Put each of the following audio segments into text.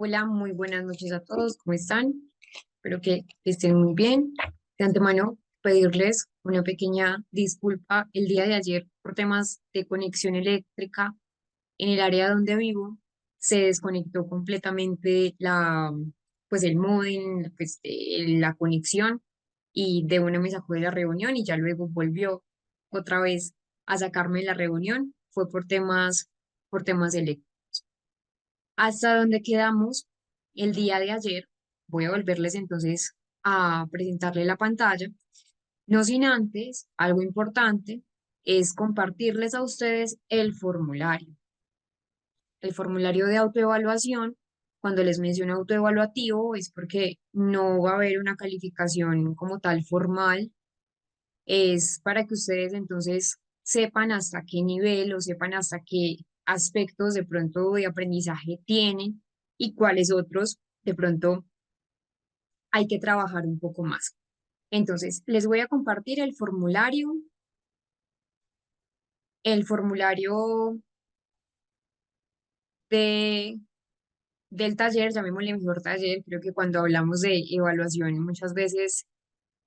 Hola, muy buenas noches a todos, ¿cómo están? Espero que estén muy bien. De antemano, pedirles una pequeña disculpa el día de ayer por temas de conexión eléctrica en el área donde vivo. Se desconectó completamente pues el módem, pues, la conexión y de una me sacó de la reunión y ya luego volvió otra vez a sacarme de la reunión. Fue por temas eléctricos. Hasta donde quedamos el día de ayer, voy a volverles entonces a presentarle la pantalla, no sin antes, algo importante, es compartirles a ustedes el formulario de autoevaluación. Cuando les menciono autoevaluativo es porque no va a haber una calificación como tal formal, es para que ustedes entonces sepan hasta qué nivel o sepan hasta qué aspectos de pronto de aprendizaje tienen y cuáles otros de pronto hay que trabajar un poco más. Entonces, les voy a compartir el formulario de, del taller, llamémosle mejor taller. Creo que cuando hablamos de evaluación muchas veces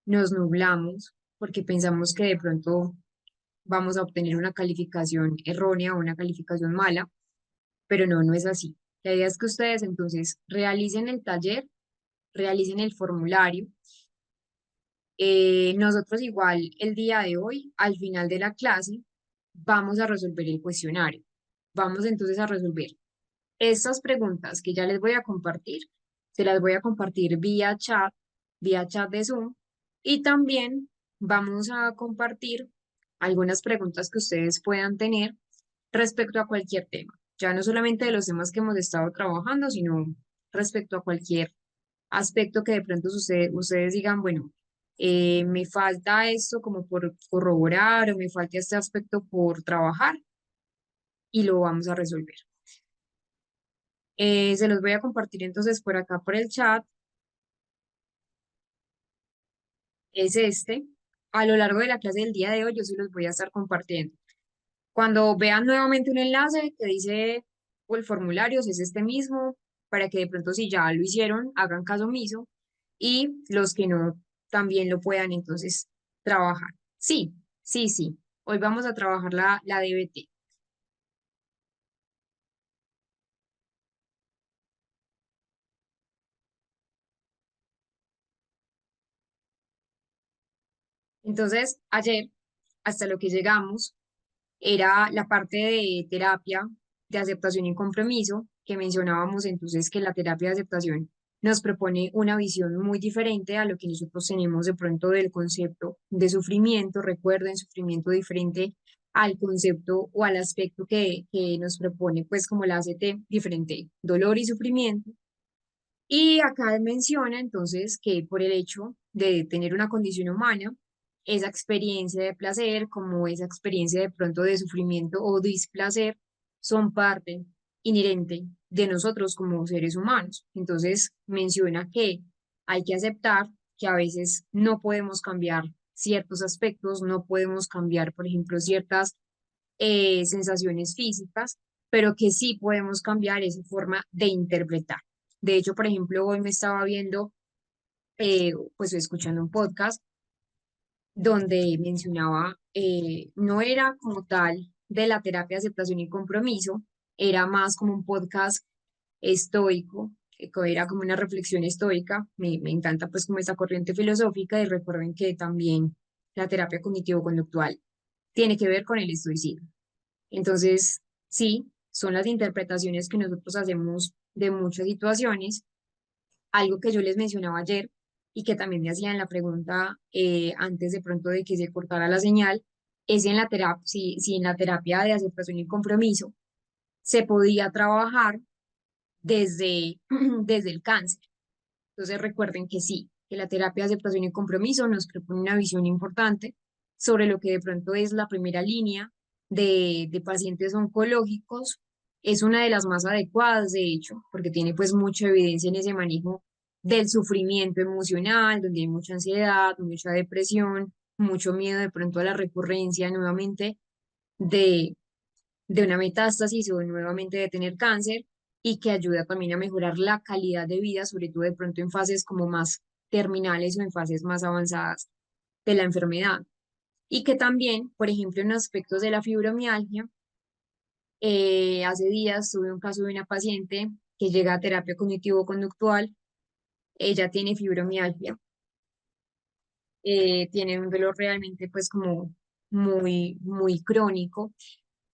nos nublamos porque pensamos que de pronto vamos a obtener una calificación errónea o una calificación mala, pero no, no es así. La idea es que ustedes entonces realicen el taller, realicen el formulario. Nosotros igual el día de hoy, al final de la clase, vamos a resolver el cuestionario. Vamos entonces a resolver estas preguntas que ya les voy a compartir. Se las voy a compartir vía chat de Zoom. Y también vamos a compartir algunas preguntas que ustedes puedan tener respecto a cualquier tema. Ya no solamente de los temas que hemos estado trabajando, sino respecto a cualquier aspecto que de pronto ustedes digan, bueno, me falta esto como por corroborar o me falta este aspecto por trabajar y lo vamos a resolver. Se los voy a compartir entonces por acá por el chat. Es este. A lo largo de la clase del día de hoy yo sí los voy a estar compartiendo. Cuando vean nuevamente un enlace que dice o el formulario, si es este mismo, para que de pronto si ya lo hicieron, hagan caso omiso y los que no también lo puedan entonces trabajar. Sí, sí, sí. Hoy vamos a trabajar la DBT. Entonces, ayer, hasta lo que llegamos, era la parte de terapia de aceptación y compromiso, que mencionábamos entonces que la terapia de aceptación nos propone una visión muy diferente a lo que nosotros tenemos de pronto del concepto de sufrimiento. Recuerden, sufrimiento diferente al concepto o al aspecto que nos propone, pues como la ACT, diferente, dolor y sufrimiento. Y acá menciona entonces que por el hecho de tener una condición humana, esa experiencia de placer como esa experiencia de pronto de sufrimiento o displacer son parte inherente de nosotros como seres humanos. Entonces menciona que hay que aceptar que a veces no podemos cambiar ciertos aspectos, no podemos cambiar, por ejemplo, ciertas sensaciones físicas, pero que sí podemos cambiar esa forma de interpretar. De hecho, por ejemplo, hoy me estaba viendo, pues escuchando un podcast donde mencionaba, no era como tal de la terapia de aceptación y compromiso, era más como un podcast estoico, que era como una reflexión estoica. Me encanta pues como esta corriente filosófica y recuerden que también la terapia cognitivo-conductual tiene que ver con el estoicismo. Entonces, sí, son las interpretaciones que nosotros hacemos de muchas situaciones. Algo que yo les mencionaba ayer y que también me hacían la pregunta antes de pronto de que se cortara la señal, es en la terapia, si en la terapia de aceptación y compromiso se podía trabajar desde, desde el cáncer. Entonces recuerden que sí, que la terapia de aceptación y compromiso nos propone una visión importante sobre lo que de pronto es la primera línea de pacientes oncológicos. Es una de las más adecuadas, de hecho, porque tiene pues mucha evidencia en ese manejo del sufrimiento emocional, donde hay mucha ansiedad, mucha depresión, mucho miedo de pronto a la recurrencia nuevamente de, de una metástasis o nuevamente de tener cáncer y que ayuda también a mejorar la calidad de vida, sobre todo de pronto en fases como más terminales o en fases más avanzadas de la enfermedad. Y que también, por ejemplo, en aspectos de la fibromialgia, hace días tuve un caso de una paciente que llega a terapia cognitivo-conductual. Ella tiene fibromialgia, tiene un dolor realmente pues como muy crónico,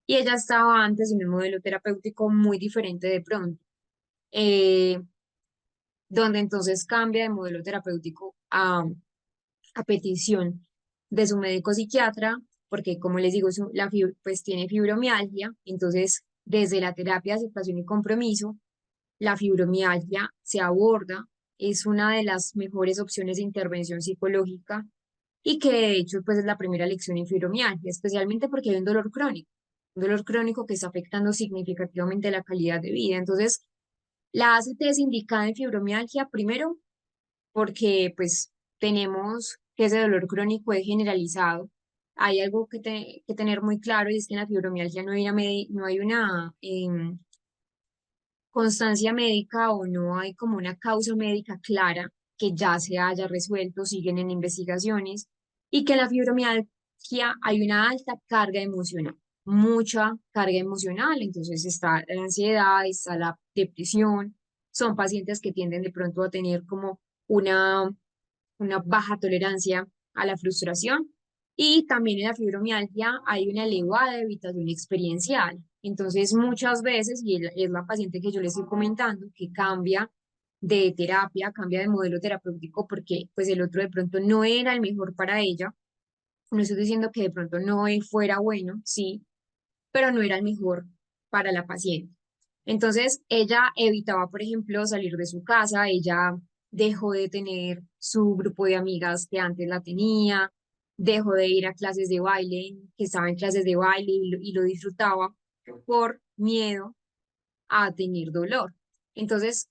y ella estaba antes en un modelo terapéutico muy diferente de pronto, eh, donde entonces cambia de modelo terapéutico a petición de su médico psiquiatra, porque como les digo, pues tiene fibromialgia. Entonces desde la terapia de aceptación y compromiso, la fibromialgia se aborda, es una de las mejores opciones de intervención psicológica, y que de hecho pues es la primera lección en fibromialgia, especialmente porque hay un dolor crónico que está afectando significativamente la calidad de vida. Entonces, la ACT es indicada en fibromialgia primero porque pues tenemos que ese dolor crónico es generalizado. Hay algo que tener muy claro, y es que en la fibromialgia no hay una constancia médica, o no hay como una causa médica clara que ya se haya resuelto, siguen en investigaciones, y que en la fibromialgia hay una alta carga emocional, mucha carga emocional. Entonces está la ansiedad, está la depresión, son pacientes que tienden de pronto a tener como una una baja tolerancia a la frustración, y también en la fibromialgia hay una elevada evitación experiencial. Entonces, muchas veces, y es la paciente que yo le estoy comentando, que cambia de terapia, cambia de modelo terapéutico porque pues el otro de pronto no era el mejor para ella. No estoy diciendo que de pronto no fuera bueno, sí, pero no era el mejor para la paciente. Entonces, ella evitaba, por ejemplo, salir de su casa. Ella dejó de tener su grupo de amigas que antes la tenía, dejó de ir a clases de baile, que estaba en clases de baile y lo disfrutaba, por miedo a tener dolor. Entonces,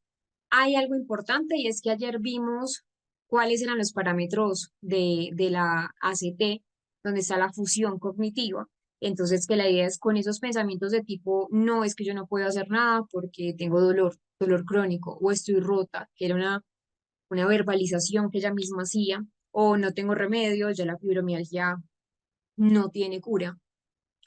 hay algo importante, y es que ayer vimos cuáles eran los parámetros de la ACT, donde está la fusión cognitiva. Entonces, que la idea es con esos pensamientos de tipo, no, es que yo no puedo hacer nada porque tengo dolor crónico, o estoy rota, que era una verbalización que ella misma hacía, o no tengo remedio, ya la fibromialgia no tiene cura.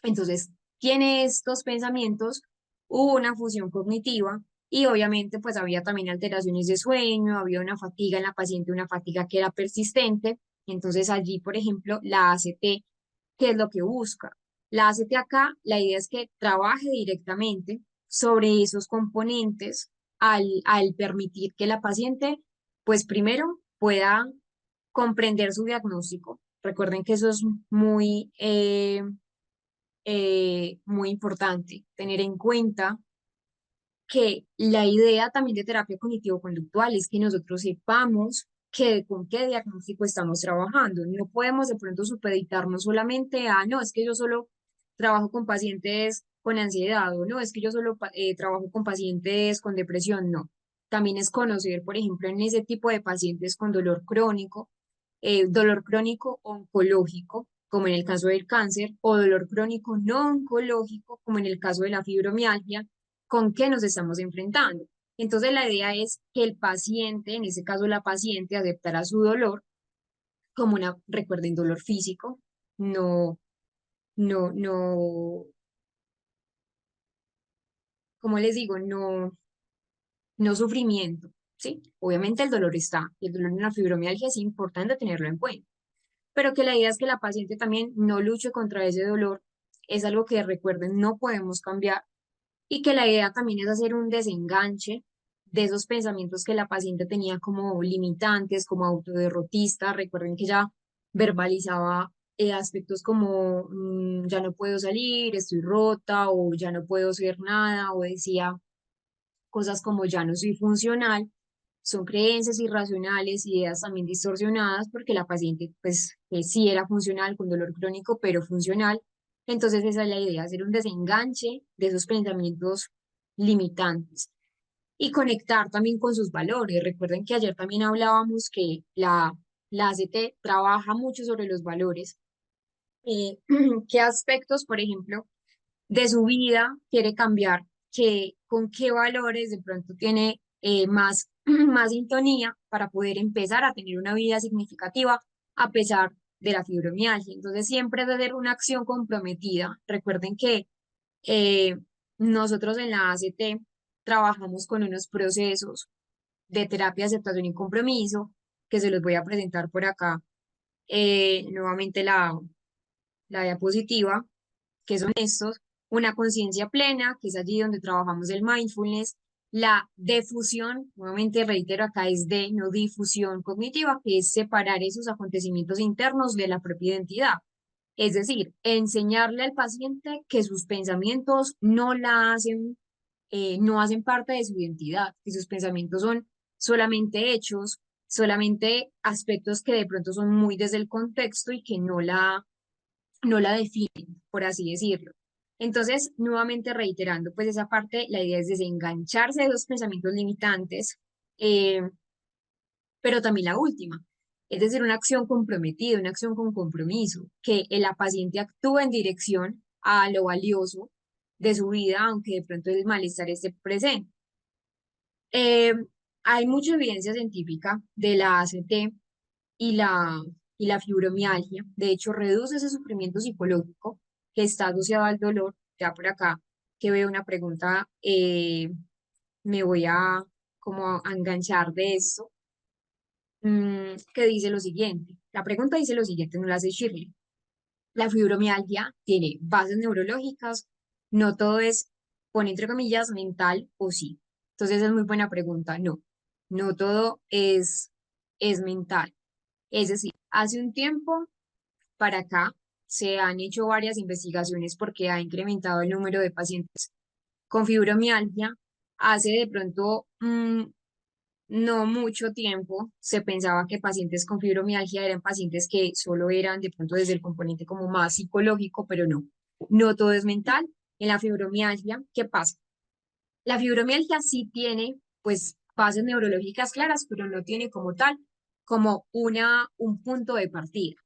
Entonces, tiene estos pensamientos, hubo una fusión cognitiva, y obviamente pues había también alteraciones de sueño, había una fatiga en la paciente, una fatiga que era persistente. Entonces allí, por ejemplo, la ACT, ¿qué es lo que busca? La ACT acá, la idea es que trabaje directamente sobre esos componentes, al permitir que la paciente, pues primero pueda comprender su diagnóstico. Recuerden que eso es muy importante tener en cuenta, que la idea también de terapia cognitivo-conductual es que nosotros sepamos con qué diagnóstico estamos trabajando. No podemos de pronto supeditarnos solamente a, no, es que yo solo trabajo con pacientes con ansiedad, o no, es que yo solo trabajo con pacientes con depresión. No, también es conocer, por ejemplo, en ese tipo de pacientes con dolor crónico oncológico, como en el caso del cáncer, o dolor crónico no oncológico, como en el caso de la fibromialgia, con qué nos estamos enfrentando. Entonces, la idea es que el paciente, en ese caso la paciente, aceptará su dolor como recuerden, dolor físico, no, no, como les digo, no sufrimiento, ¿sí? Obviamente el dolor está, y el dolor en la fibromialgia es importante tenerlo en cuenta, pero que la idea es que la paciente también no luche contra ese dolor. Es algo que, recuerden, no podemos cambiar, y que la idea también es hacer un desenganche de esos pensamientos que la paciente tenía como limitantes, como autoderrotista. Recuerden que ya verbalizaba aspectos como, ya no puedo salir, estoy rota, o ya no puedo hacer nada, o decía cosas como ya no soy funcional. Son creencias irracionales, ideas también distorsionadas, porque la paciente pues sí era funcional con dolor crónico, pero funcional. Entonces esa es la idea, hacer un desenganche de esos pensamientos limitantes y conectar también con sus valores. Recuerden que ayer también hablábamos que la ACT trabaja mucho sobre los valores. Eh, ¿Qué aspectos, por ejemplo, de su vida quiere cambiar? con qué valores de pronto tiene más, más sintonía para poder empezar a tener una vida significativa a pesar de la fibromialgia. Entonces, siempre debe ser una acción comprometida. Recuerden que eh, nosotros en la ACT trabajamos con unos procesos de terapia, aceptación y compromiso, que se los voy a presentar por acá. Nuevamente la diapositiva, que son estos, una conciencia plena, que es allí donde trabajamos el mindfulness, la defusión, nuevamente reitero acá es de, no difusión cognitiva, que es separar esos acontecimientos internos de la propia identidad. Es decir, enseñarle al paciente que sus pensamientos no hacen parte de su identidad, que sus pensamientos son solamente hechos, solamente aspectos que de pronto son muy desde el contexto y que no la definen, por así decirlo. Entonces, nuevamente reiterando, pues esa parte, la idea es desengancharse de esos pensamientos limitantes, eh, pero también la última, es decir, una acción comprometida, una acción con compromiso, que la paciente actúe en dirección a lo valioso de su vida, aunque de pronto el malestar esté presente. Eh, Hay mucha evidencia científica de la ACT y y la fibromialgia. De hecho, reduce ese sufrimiento psicológico que está asociado al dolor. Ya por acá que veo una pregunta, me voy a como a enganchar de esto, que dice lo siguiente. La pregunta dice lo siguiente, no la hace Shirley. La fibromialgia tiene bases neurológicas, no todo es, pone entre comillas, mental o sí. Entonces es muy buena pregunta. No, no todo es mental. Es decir, hace un tiempo para acá se han hecho varias investigaciones porque ha incrementado el número de pacientes con fibromialgia. Hace de pronto no mucho tiempo se pensaba que pacientes con fibromialgia eran pacientes que solo eran de pronto desde el componente como más psicológico, pero no, no todo es mental. En la fibromialgia, ¿qué pasa? La fibromialgia sí tiene pues bases neurológicas claras, pero no tiene como tal como un punto de partida.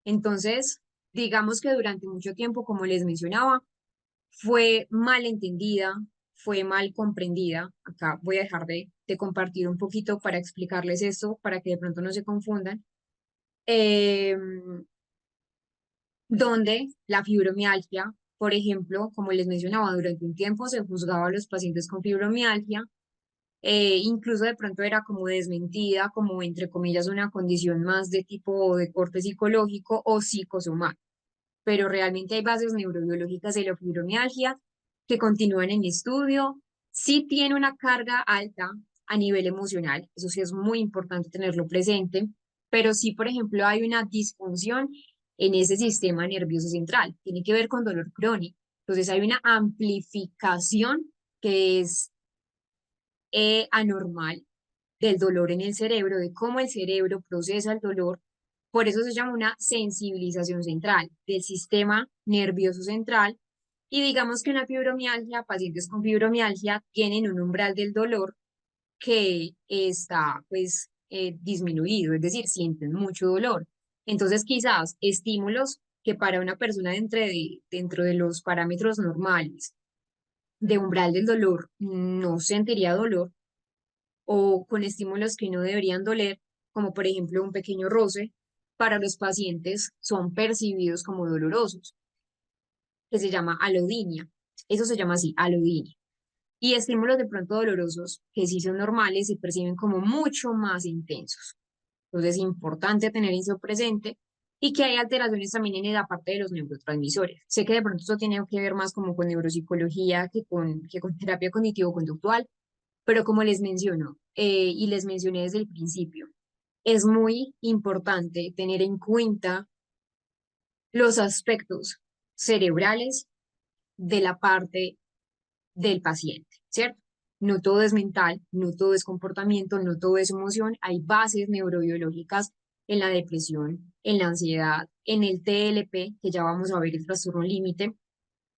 Entonces, digamos que durante mucho tiempo, como les mencionaba, fue mal entendida, fue mal comprendida. Acá voy a dejar de compartir un poquito para explicarles esto, para que de pronto no se confundan. Eh, Donde la fibromialgia, por ejemplo, como les mencionaba, durante un tiempo se juzgaba a los pacientes con fibromialgia, incluso de pronto era como desmentida, como entre comillas una condición más de tipo de corte psicológico o psicosomático, pero realmente hay bases neurobiológicas de la fibromialgia que continúan en estudio. Sí tiene una carga alta a nivel emocional, eso sí es muy importante tenerlo presente, pero sí, por ejemplo, hay una disfunción en ese sistema nervioso central, tiene que ver con dolor crónico. Entonces hay una amplificación que es anormal del dolor en el cerebro, de cómo el cerebro procesa el dolor. Por eso se llama una sensibilización central del sistema nervioso central. Y digamos que en la fibromialgia, pacientes con fibromialgia tienen un umbral del dolor que está pues disminuido, es decir, sienten mucho dolor. Entonces quizás estímulos que para una persona dentro de los parámetros normales de umbral del dolor no sentiría dolor, o con estímulos que no deberían doler, como por ejemplo un pequeño roce, para los pacientes son percibidos como dolorosos, que se llama alodinia. Eso se llama así, alodinia. Y estímulos de pronto dolorosos, que sí son normales, se perciben como mucho más intensos. Entonces es importante tener eso presente y que hay alteraciones también en la parte de los neurotransmisores. Sé que de pronto eso tiene que ver más como con neuropsicología que con terapia cognitivo-conductual, pero como les menciono y les mencioné desde el principio, es muy importante tener en cuenta los aspectos cerebrales de la parte del paciente, ¿cierto? No todo es mental, no todo es comportamiento, no todo es emoción. Hay bases neurobiológicas en la depresión, en la ansiedad, en el TLP, que ya vamos a ver el trastorno límite.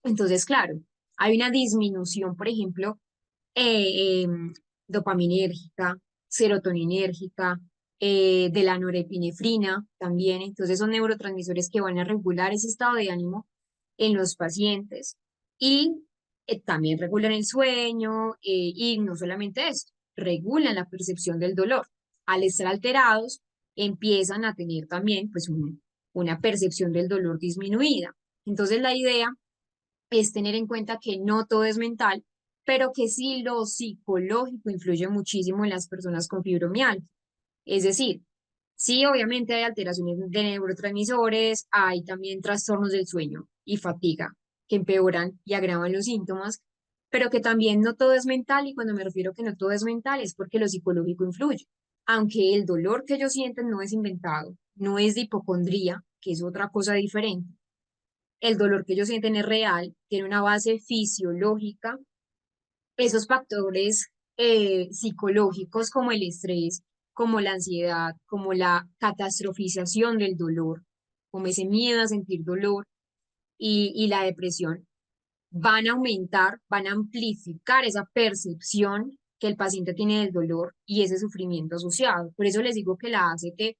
Entonces, claro, hay una disminución, por ejemplo, dopaminérgica, serotoninérgica, de la norepinefrina también. Entonces son neurotransmisores que van a regular ese estado de ánimo en los pacientes. Y también regulan el sueño y no solamente esto, regulan la percepción del dolor. Al estar alterados, empiezan a tener también pues una percepción del dolor disminuida. Entonces la idea es tener en cuenta que no todo es mental, pero que sí lo psicológico influye muchísimo en las personas con fibromialgia. Es decir, sí, obviamente hay alteraciones de neurotransmisores, hay también trastornos del sueño y fatiga que empeoran y agravan los síntomas, pero que también no todo es mental y cuando me refiero que no todo es mental es porque lo psicológico influye. Aunque el dolor que ellos sienten no es inventado, no es de hipocondría, que es otra cosa diferente. El dolor que ellos sienten es real, tiene una base fisiológica. Esos factores psicológicos como el estrés, como la ansiedad, como la catastrofización del dolor, como ese miedo a sentir dolor y la depresión, van a aumentar, van a amplificar esa percepción que el paciente tiene del dolor y ese sufrimiento asociado. Por eso les digo que la ACT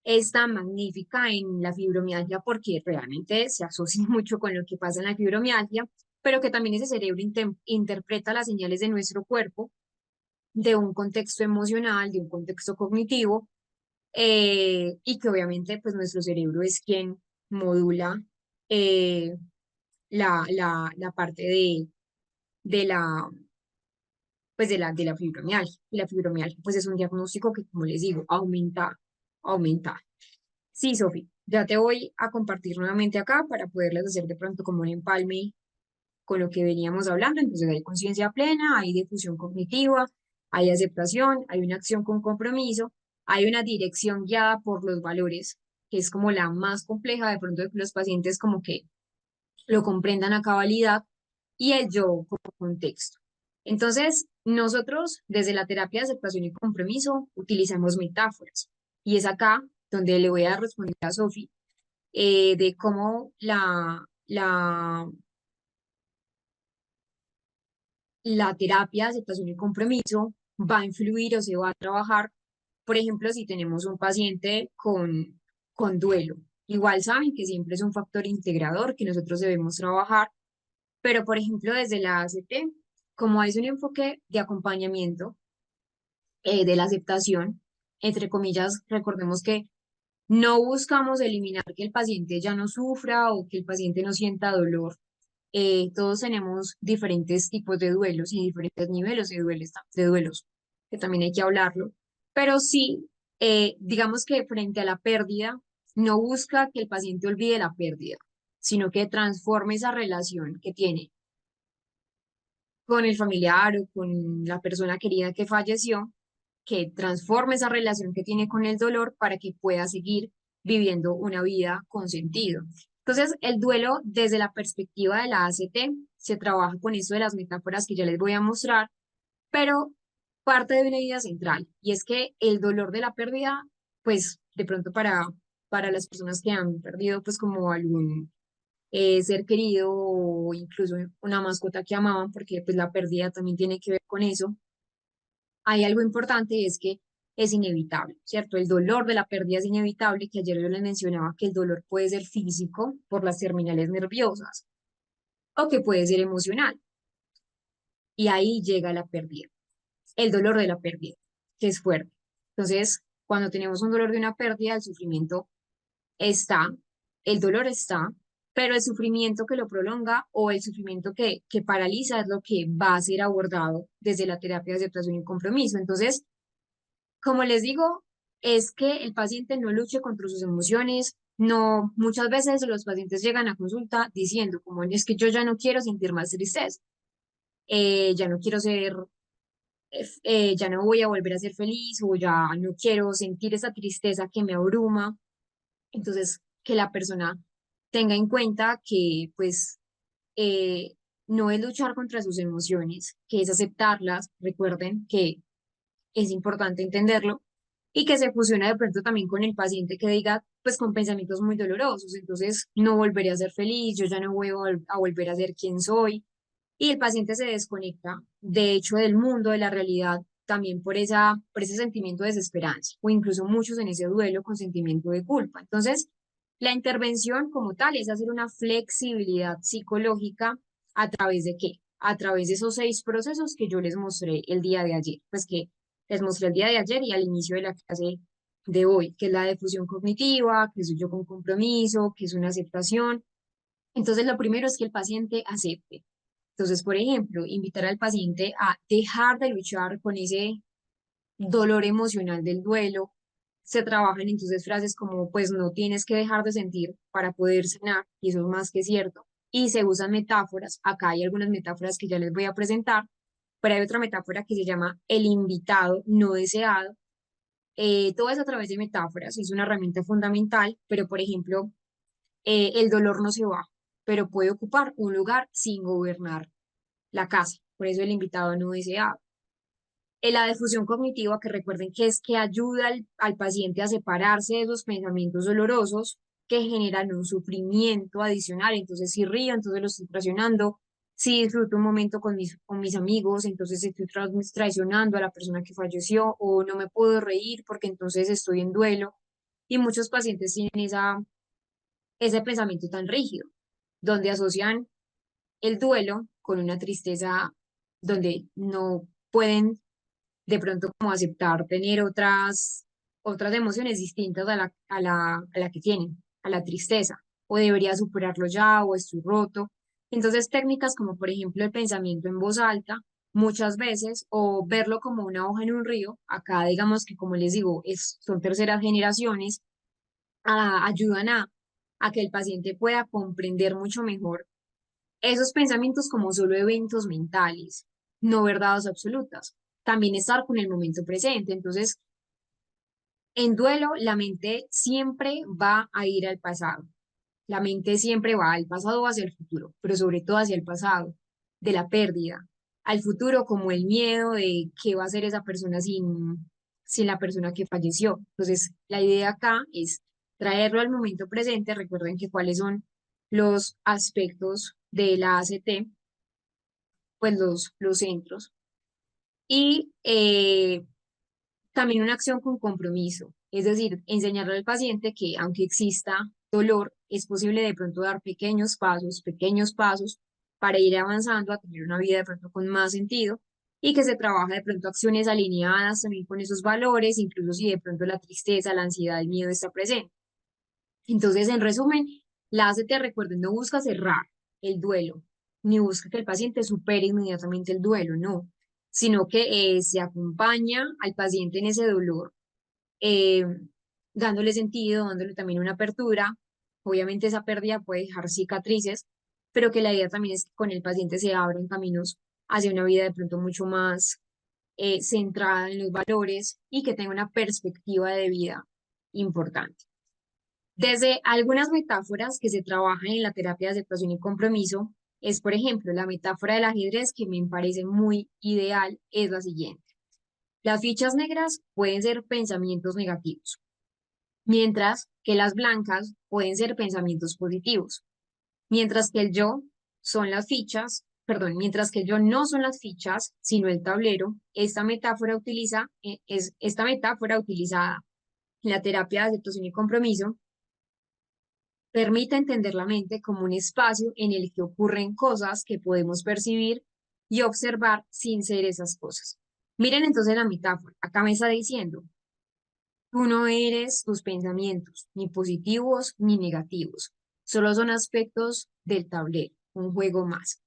es tan magnífica en la fibromialgia porque realmente se asocia mucho con lo que pasa en la fibromialgia, pero que también ese cerebro interpreta las señales de nuestro cuerpo de un contexto emocional, de un contexto cognitivo, y que obviamente pues nuestro cerebro es quien modula eh, la parte de la, pues de la fibromialgia. Y la fibromialgia pues es un diagnóstico que, como les digo, aumenta. Sí, Sofi, ya te voy a compartir nuevamente acá para poderles hacer de pronto como un empalme con lo que veníamos hablando. Entonces hay conciencia plena, hay difusión cognitiva, hay aceptación, hay una acción con compromiso, hay una dirección guiada por los valores, que es como la más compleja de pronto de que los pacientes como que lo comprendan a cabalidad, y el yo como contexto. Entonces, nosotros desde la terapia de aceptación y compromiso utilizamos metáforas y es acá donde le voy a responder a Sofi de cómo la terapia de aceptación y compromiso va a influir o se va a trabajar, por ejemplo, si tenemos un paciente con duelo. Igual saben que siempre es un factor integrador que nosotros debemos trabajar, pero por ejemplo, desde la ACT, como es un enfoque de acompañamiento de la aceptación, entre comillas, recordemos que no buscamos eliminar que el paciente ya no sufra o que el paciente no sienta dolor. Todos tenemos diferentes tipos de duelos y diferentes niveles de duelos, que también hay que hablarlo. Pero sí, digamos que frente a la pérdida, no busca que el paciente olvide la pérdida, sino que transforme esa relación que tiene con el familiar o con la persona querida que falleció, que transforme esa relación que tiene con el dolor para que pueda seguir viviendo una vida con sentido. Entonces, el duelo desde la perspectiva de la ACT se trabaja con eso de las metáforas que ya les voy a mostrar, pero parte de una idea central, y es que el dolor de la pérdida, pues de pronto para las personas que han perdido pues como algún ser querido o incluso una mascota que amaban, porque pues la pérdida también tiene que ver con eso, hay algo importante y es que es inevitable, ¿cierto? El dolor de la pérdida es inevitable, que ayer yo les mencionaba que el dolor puede ser físico por las terminales nerviosas o que puede ser emocional y ahí llega la pérdida, el dolor de la pérdida, que es fuerte. Entonces, cuando tenemos un dolor de una pérdida, el sufrimiento está, el dolor está, pero el sufrimiento que lo prolonga o el sufrimiento que paraliza es lo que va a ser abordado desde la terapia de aceptación y compromiso. Entonces, como les digo, es que el paciente no luche contra sus emociones. No, muchas veces los pacientes llegan a consulta diciendo, como es que yo ya no quiero sentir más tristeza, ya no quiero ser, ya no voy a volver a ser feliz o ya no quiero sentir esa tristeza que me abruma. Entonces, que la persona tenga en cuenta que, pues, eh, no es luchar contra sus emociones, que es aceptarlas. Recuerden que es importante entenderlo y que se fusiona de pronto también con el paciente que diga, pues con pensamientos muy dolorosos, entonces no volveré a ser feliz, yo ya no voy a volver a ser quien soy, y el paciente se desconecta, de hecho, del mundo, de la realidad, también por ese sentimiento de desesperanza, o incluso muchos en ese duelo con sentimiento de culpa. Entonces, la intervención como tal es hacer una flexibilidad psicológica a través de qué? a través de esos 6 procesos que yo les mostré el día de ayer, pues que les mostré el día de ayer y al inicio de la clase de hoy, que es la difusión cognitiva, que soy yo con compromiso, que es una aceptación. Entonces, lo primero es que el paciente acepte. Entonces, por ejemplo, invitar al paciente a dejar de luchar con ese dolor emocional del duelo. Se trabajan entonces frases como, pues no tienes que dejar de sentir para poder sanar, y eso es más que cierto. Y se usan metáforas. Acá hay algunas metáforas que ya les voy a presentar, pero hay otra metáfora que se llama el invitado no deseado. Todo es a través de metáforas, es una herramienta fundamental, pero por ejemplo, el dolor no se va, pero puede ocupar un lugar sin gobernar la casa. Por eso el invitado no deseado. La difusión cognitiva, que recuerden que es que ayuda al paciente a separarse de esos pensamientos dolorosos que generan un sufrimiento adicional. Entonces, si río, entonces lo estoy traicionando. Si disfruto un momento con mis amigos, entonces estoy traicionando a la persona que falleció, o no me puedo reír porque entonces estoy en duelo. Y muchos pacientes tienen ese pensamiento tan rígido, donde asocian el duelo con una tristeza donde no pueden de pronto como aceptar tener otras emociones distintas a la que tienen, a la tristeza, o debería superarlo ya, o estoy roto. Entonces, técnicas como por ejemplo el pensamiento en voz alta, muchas veces, o verlo como una hoja en un río, acá digamos que como les digo, son terceras generaciones, ayudan a que el paciente pueda comprender mucho mejor esos pensamientos como solo eventos mentales, no verdades absolutas. También estar con el momento presente. Entonces, en duelo, la mente siempre va a ir al pasado. La mente siempre va al pasado o hacia el futuro, pero sobre todo hacia el pasado, de la pérdida. Al futuro como el miedo de qué va a hacer esa persona sin la persona que falleció. Entonces, la idea acá es traerlo al momento presente. Recuerden que cuáles son los aspectos de la ACT, pues los centros. Y también una acción con compromiso, es decir, enseñarle al paciente que aunque exista dolor, es posible de pronto dar pequeños pasos para ir avanzando a tener una vida de pronto con más sentido, y que se trabaja de pronto acciones alineadas también con esos valores, incluso si de pronto la tristeza, la ansiedad, el miedo está presente. Entonces, en resumen, la ACT, recuerden, no busca cerrar el duelo, ni busca que el paciente supere inmediatamente el duelo, no, sino que se acompaña al paciente en ese dolor, eh, dándole sentido, dándole también una apertura. Obviamente esa pérdida puede dejar cicatrices, pero que la idea también es que con el paciente se abran caminos hacia una vida de pronto mucho más centrada en los valores y que tenga una perspectiva de vida importante. Desde algunas metáforas que se trabajan en la terapia de aceptación y compromiso, es, por ejemplo, la metáfora del ajedrez que me parece muy ideal, es la siguiente. Las fichas negras pueden ser pensamientos negativos, mientras que las blancas pueden ser pensamientos positivos, mientras que el yo son las fichas, perdón, mientras que el yo no son las fichas, sino el tablero. Esta metáfora utilizada en la terapia de aceptación y compromiso permite entender la mente como un espacio en el que ocurren cosas que podemos percibir y observar sin ser esas cosas. Miren entonces la metáfora. Acá me está diciendo, tú no eres tus pensamientos, ni positivos ni negativos. Solo son aspectos del tablero, un juego más.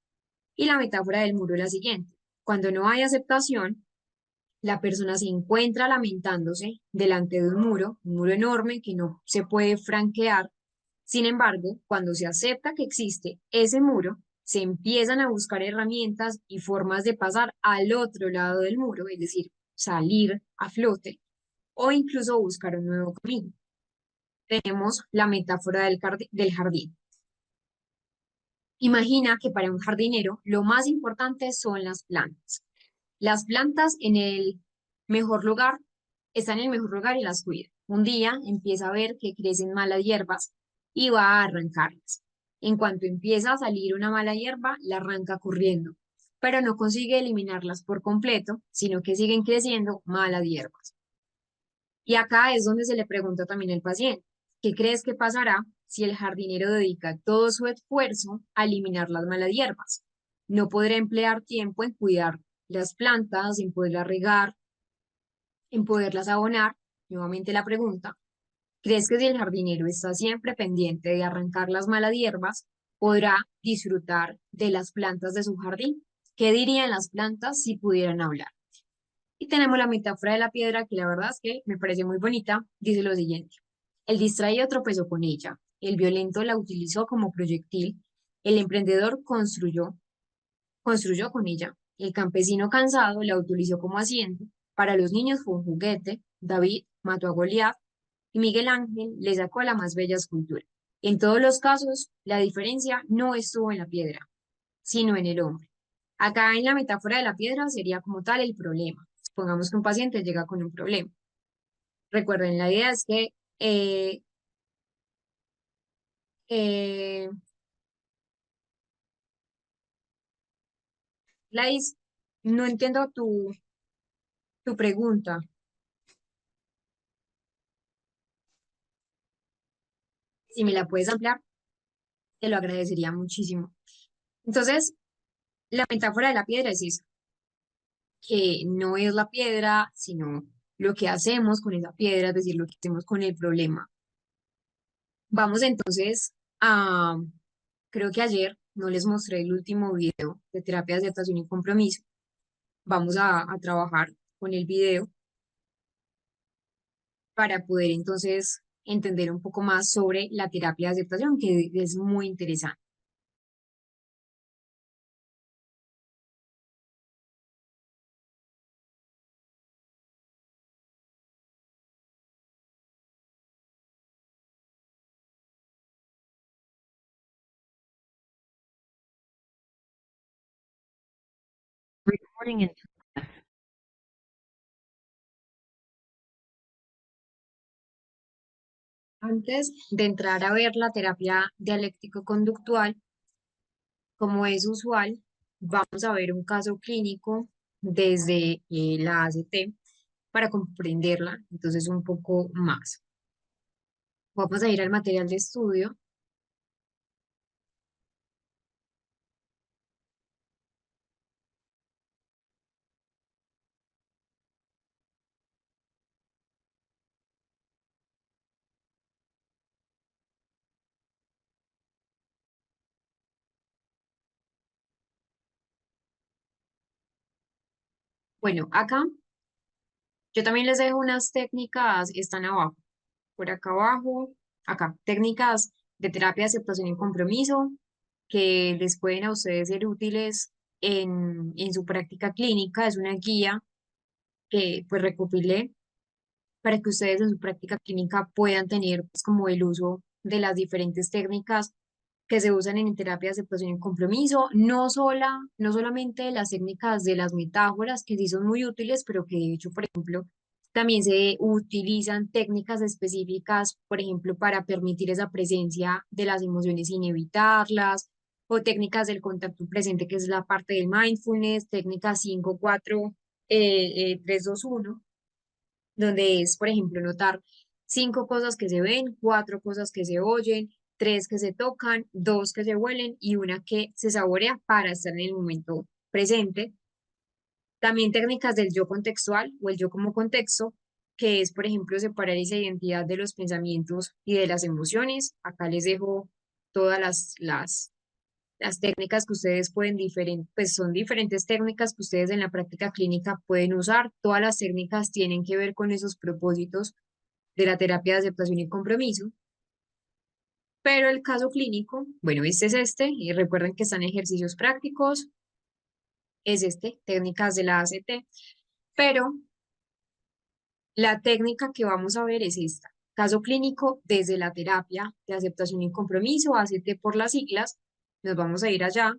Y la metáfora del muro es la siguiente. Cuando no hay aceptación, la persona se encuentra lamentándose delante de un muro enorme que no se puede franquear. Sin embargo, cuando se acepta que existe ese muro, se empiezan a buscar herramientas y formas de pasar al otro lado del muro, es decir, salir a flote o incluso buscar un nuevo camino. Tenemos la metáfora del jardín. Imagina que para un jardinero lo más importante son las plantas. Las plantas en el mejor lugar, están en el mejor lugar y las cuida. Un día empieza a ver que crecen malas hierbas y va a arrancarlas. En cuanto empieza a salir una mala hierba, la arranca corriendo, pero no consigue eliminarlas por completo, sino que siguen creciendo malas hierbas. Y acá es donde se le pregunta también al paciente, ¿qué crees que pasará si el jardinero dedica todo su esfuerzo a eliminar las malas hierbas? no podrá emplear tiempo en cuidar las plantas, en poderlas regar, en poderlas abonar. Nuevamente la pregunta, ¿crees que si el jardinero está siempre pendiente de arrancar las malas hierbas, podrá disfrutar de las plantas de su jardín? ¿Qué dirían las plantas si pudieran hablar? Y tenemos la metáfora de la piedra, que la verdad es que me parece muy bonita. Dice lo siguiente: el distraído tropezó con ella, el violento la utilizó como proyectil, el emprendedor construyó con ella, el campesino cansado la utilizó como asiento, para los niños fue un juguete, David mató a Goliat y Miguel Ángel le sacó la más bella escultura. En todos los casos, la diferencia no estuvo en la piedra, sino en el hombre. Acá en la metáfora de la piedra sería como tal el problema. Supongamos que un paciente llega con un problema. Recuerden, la idea es que, eh, Gladys, no entiendo tu pregunta. Si me la puedes ampliar, te lo agradecería muchísimo. Entonces, la metáfora de la piedra es eso, que no es la piedra, sino lo que hacemos con esa piedra, es decir, lo que hacemos con el problema. Vamos entonces a, creo que ayer no les mostré el último video de terapia de aceptación y compromiso. Vamos a trabajar con el video para poder entonces entender un poco más sobre la terapia de aceptación, que es muy interesante. Recording in Antes de entrar a ver la terapia dialéctico-conductual, como es usual, vamos a ver un caso clínico desde la ACT para comprenderla, entonces un poco más. Vamos a ir al material de estudio. Bueno, acá yo también les dejo unas técnicas, están abajo, por acá abajo, acá, técnicas de terapia de aceptación y compromiso que les pueden a ustedes ser útiles en su práctica clínica. Es una guía que pues recopilé para que ustedes en su práctica clínica puedan tener pues, como el uso de las diferentes técnicas que se usan en terapia de aceptación y compromiso, no solamente las técnicas de las metáforas, que sí son muy útiles, pero que de hecho, por ejemplo, también se utilizan técnicas específicas, por ejemplo, para permitir esa presencia de las emociones sin evitarlas, o técnicas del contacto presente, que es la parte del mindfulness, técnica 5 4 3 2 1 donde es, por ejemplo, notar 5 cosas que se ven, 4 cosas que se oyen, 3 que se tocan, 2 que se huelen y una que se saborea para estar en el momento presente. También técnicas del yo contextual o el yo como contexto, que es, por ejemplo, separar esa identidad de los pensamientos y de las emociones. Acá les dejo todas las técnicas que ustedes pueden pues son diferentes técnicas que ustedes en la práctica clínica pueden usar. Todas las técnicas tienen que ver con esos propósitos de la terapia de aceptación y compromiso. Pero el caso clínico, bueno, este es este, y recuerden que están ejercicios prácticos, es este, técnicas de la ACT, pero la técnica que vamos a ver es esta. Caso clínico desde la terapia de aceptación y compromiso, ACT por las siglas, nos vamos a ir allá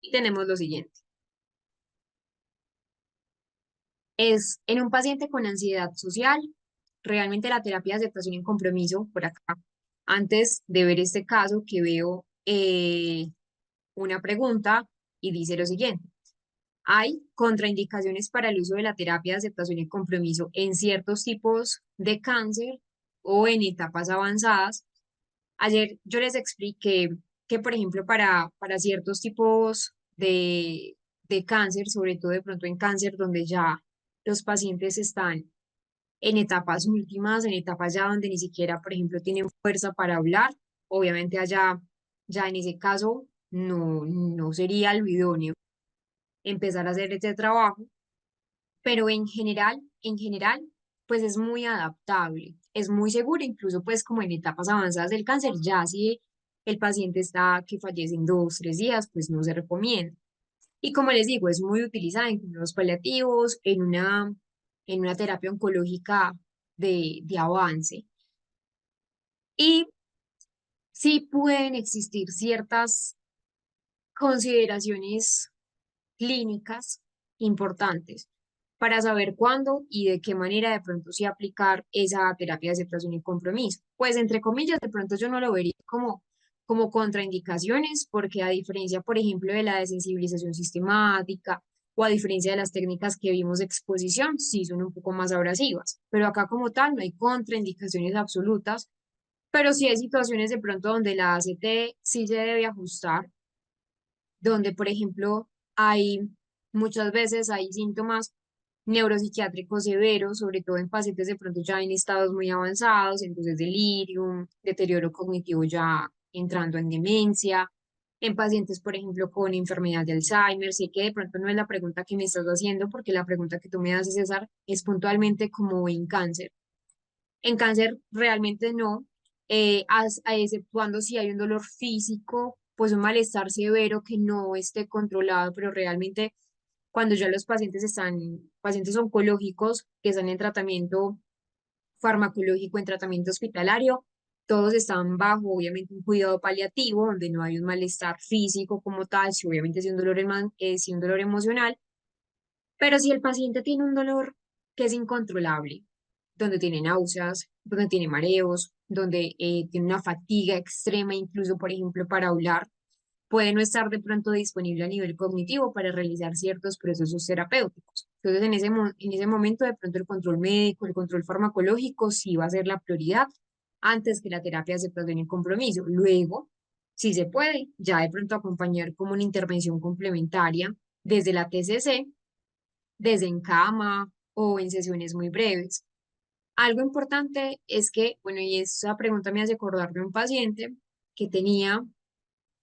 y tenemos lo siguiente. Es en un paciente con ansiedad social, realmente la terapia de aceptación y compromiso, por acá, antes de ver este caso que veo una pregunta y dice lo siguiente. Hay contraindicaciones para el uso de la terapia de aceptación y compromiso en ciertos tipos de cáncer o en etapas avanzadas. Ayer yo les expliqué que, por ejemplo, para ciertos tipos de cáncer, sobre todo de pronto en cáncer donde ya los pacientes están en etapas últimas, en etapas ya donde ni siquiera, por ejemplo, tienen fuerza para hablar, obviamente allá, ya en ese caso, no sería lo idóneo empezar a hacer este trabajo, pero en general, pues es muy adaptable, es muy seguro, incluso pues como en etapas avanzadas del cáncer, ya si el paciente está que fallece en 2, 3 días, pues no se recomienda. Y como les digo, es muy utilizada en cuidados paliativos, en una terapia oncológica de avance. Y sí pueden existir ciertas consideraciones clínicas importantes para saber cuándo y de qué manera de pronto sí aplicar esa terapia de aceptación y compromiso. Pues entre comillas, de pronto yo no lo vería como contraindicaciones, porque a diferencia, por ejemplo, de la desensibilización sistemática o a diferencia de las técnicas que vimos de exposición, sí son un poco más abrasivas, pero acá como tal no hay contraindicaciones absolutas, pero sí hay situaciones de pronto donde la ACT sí se debe ajustar, donde, por ejemplo, hay muchas veces hay síntomas neuropsiquiátricos severos, sobre todo en pacientes de pronto ya en estados muy avanzados, entonces delirium, deterioro cognitivo ya entrando en demencia, en pacientes, por ejemplo, con enfermedad de Alzheimer. Sé que de pronto no es la pregunta que me estás haciendo, porque la pregunta que tú me haces, César, es puntualmente como en cáncer. En cáncer realmente no, exceptuando si hay un dolor físico, pues un malestar severo que no esté controlado, pero realmente cuando ya los pacientes pacientes oncológicos que están en tratamiento farmacológico, en tratamiento hospitalario, todos están bajo, obviamente, un cuidado paliativo, donde no hay un malestar físico como tal, si obviamente es un dolor, si un dolor emocional, pero si el paciente tiene un dolor que es incontrolable, donde tiene náuseas, donde tiene mareos, donde tiene una fatiga extrema, incluso, por ejemplo, para hablar, puede no estar de pronto disponible a nivel cognitivo para realizar ciertos procesos terapéuticos. Entonces, en ese momento, de pronto el control médico, el control farmacológico, sí va a ser la prioridad antes que la terapia de aceptación y compromiso. Luego, si se puede, ya de pronto acompañar como una intervención complementaria desde la TCC, desde en cama o en sesiones muy breves. Algo importante es que, bueno, y esa pregunta me hace acordar de un paciente que tenía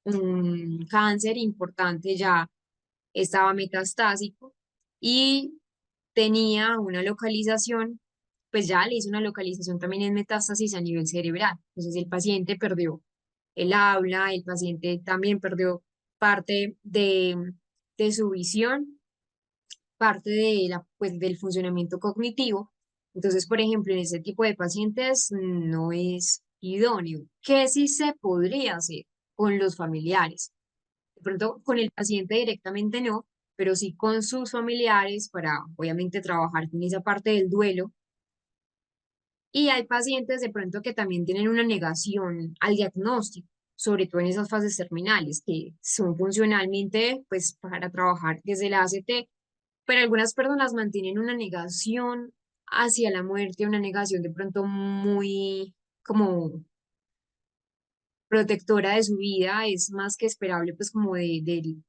un cáncer importante, ya estaba metastásico y tenía una localización, pues ya le hizo una localización también en metástasis a nivel cerebral. Entonces el paciente perdió el habla, el paciente también perdió parte de su visión, parte pues, del funcionamiento cognitivo. Entonces, por ejemplo, en este tipo de pacientes no es idóneo. ¿Qué sí se podría hacer con los familiares? De pronto, con el paciente directamente no, pero sí con sus familiares para, obviamente, trabajar con esa parte del duelo. Y hay pacientes de pronto que también tienen una negación al diagnóstico, sobre todo en esas fases terminales, que son funcionalmente, pues, para trabajar desde la ACT, pero algunas personas mantienen una negación hacia la muerte, una negación de pronto muy como protectora de su vida, es más que esperable, pues, como del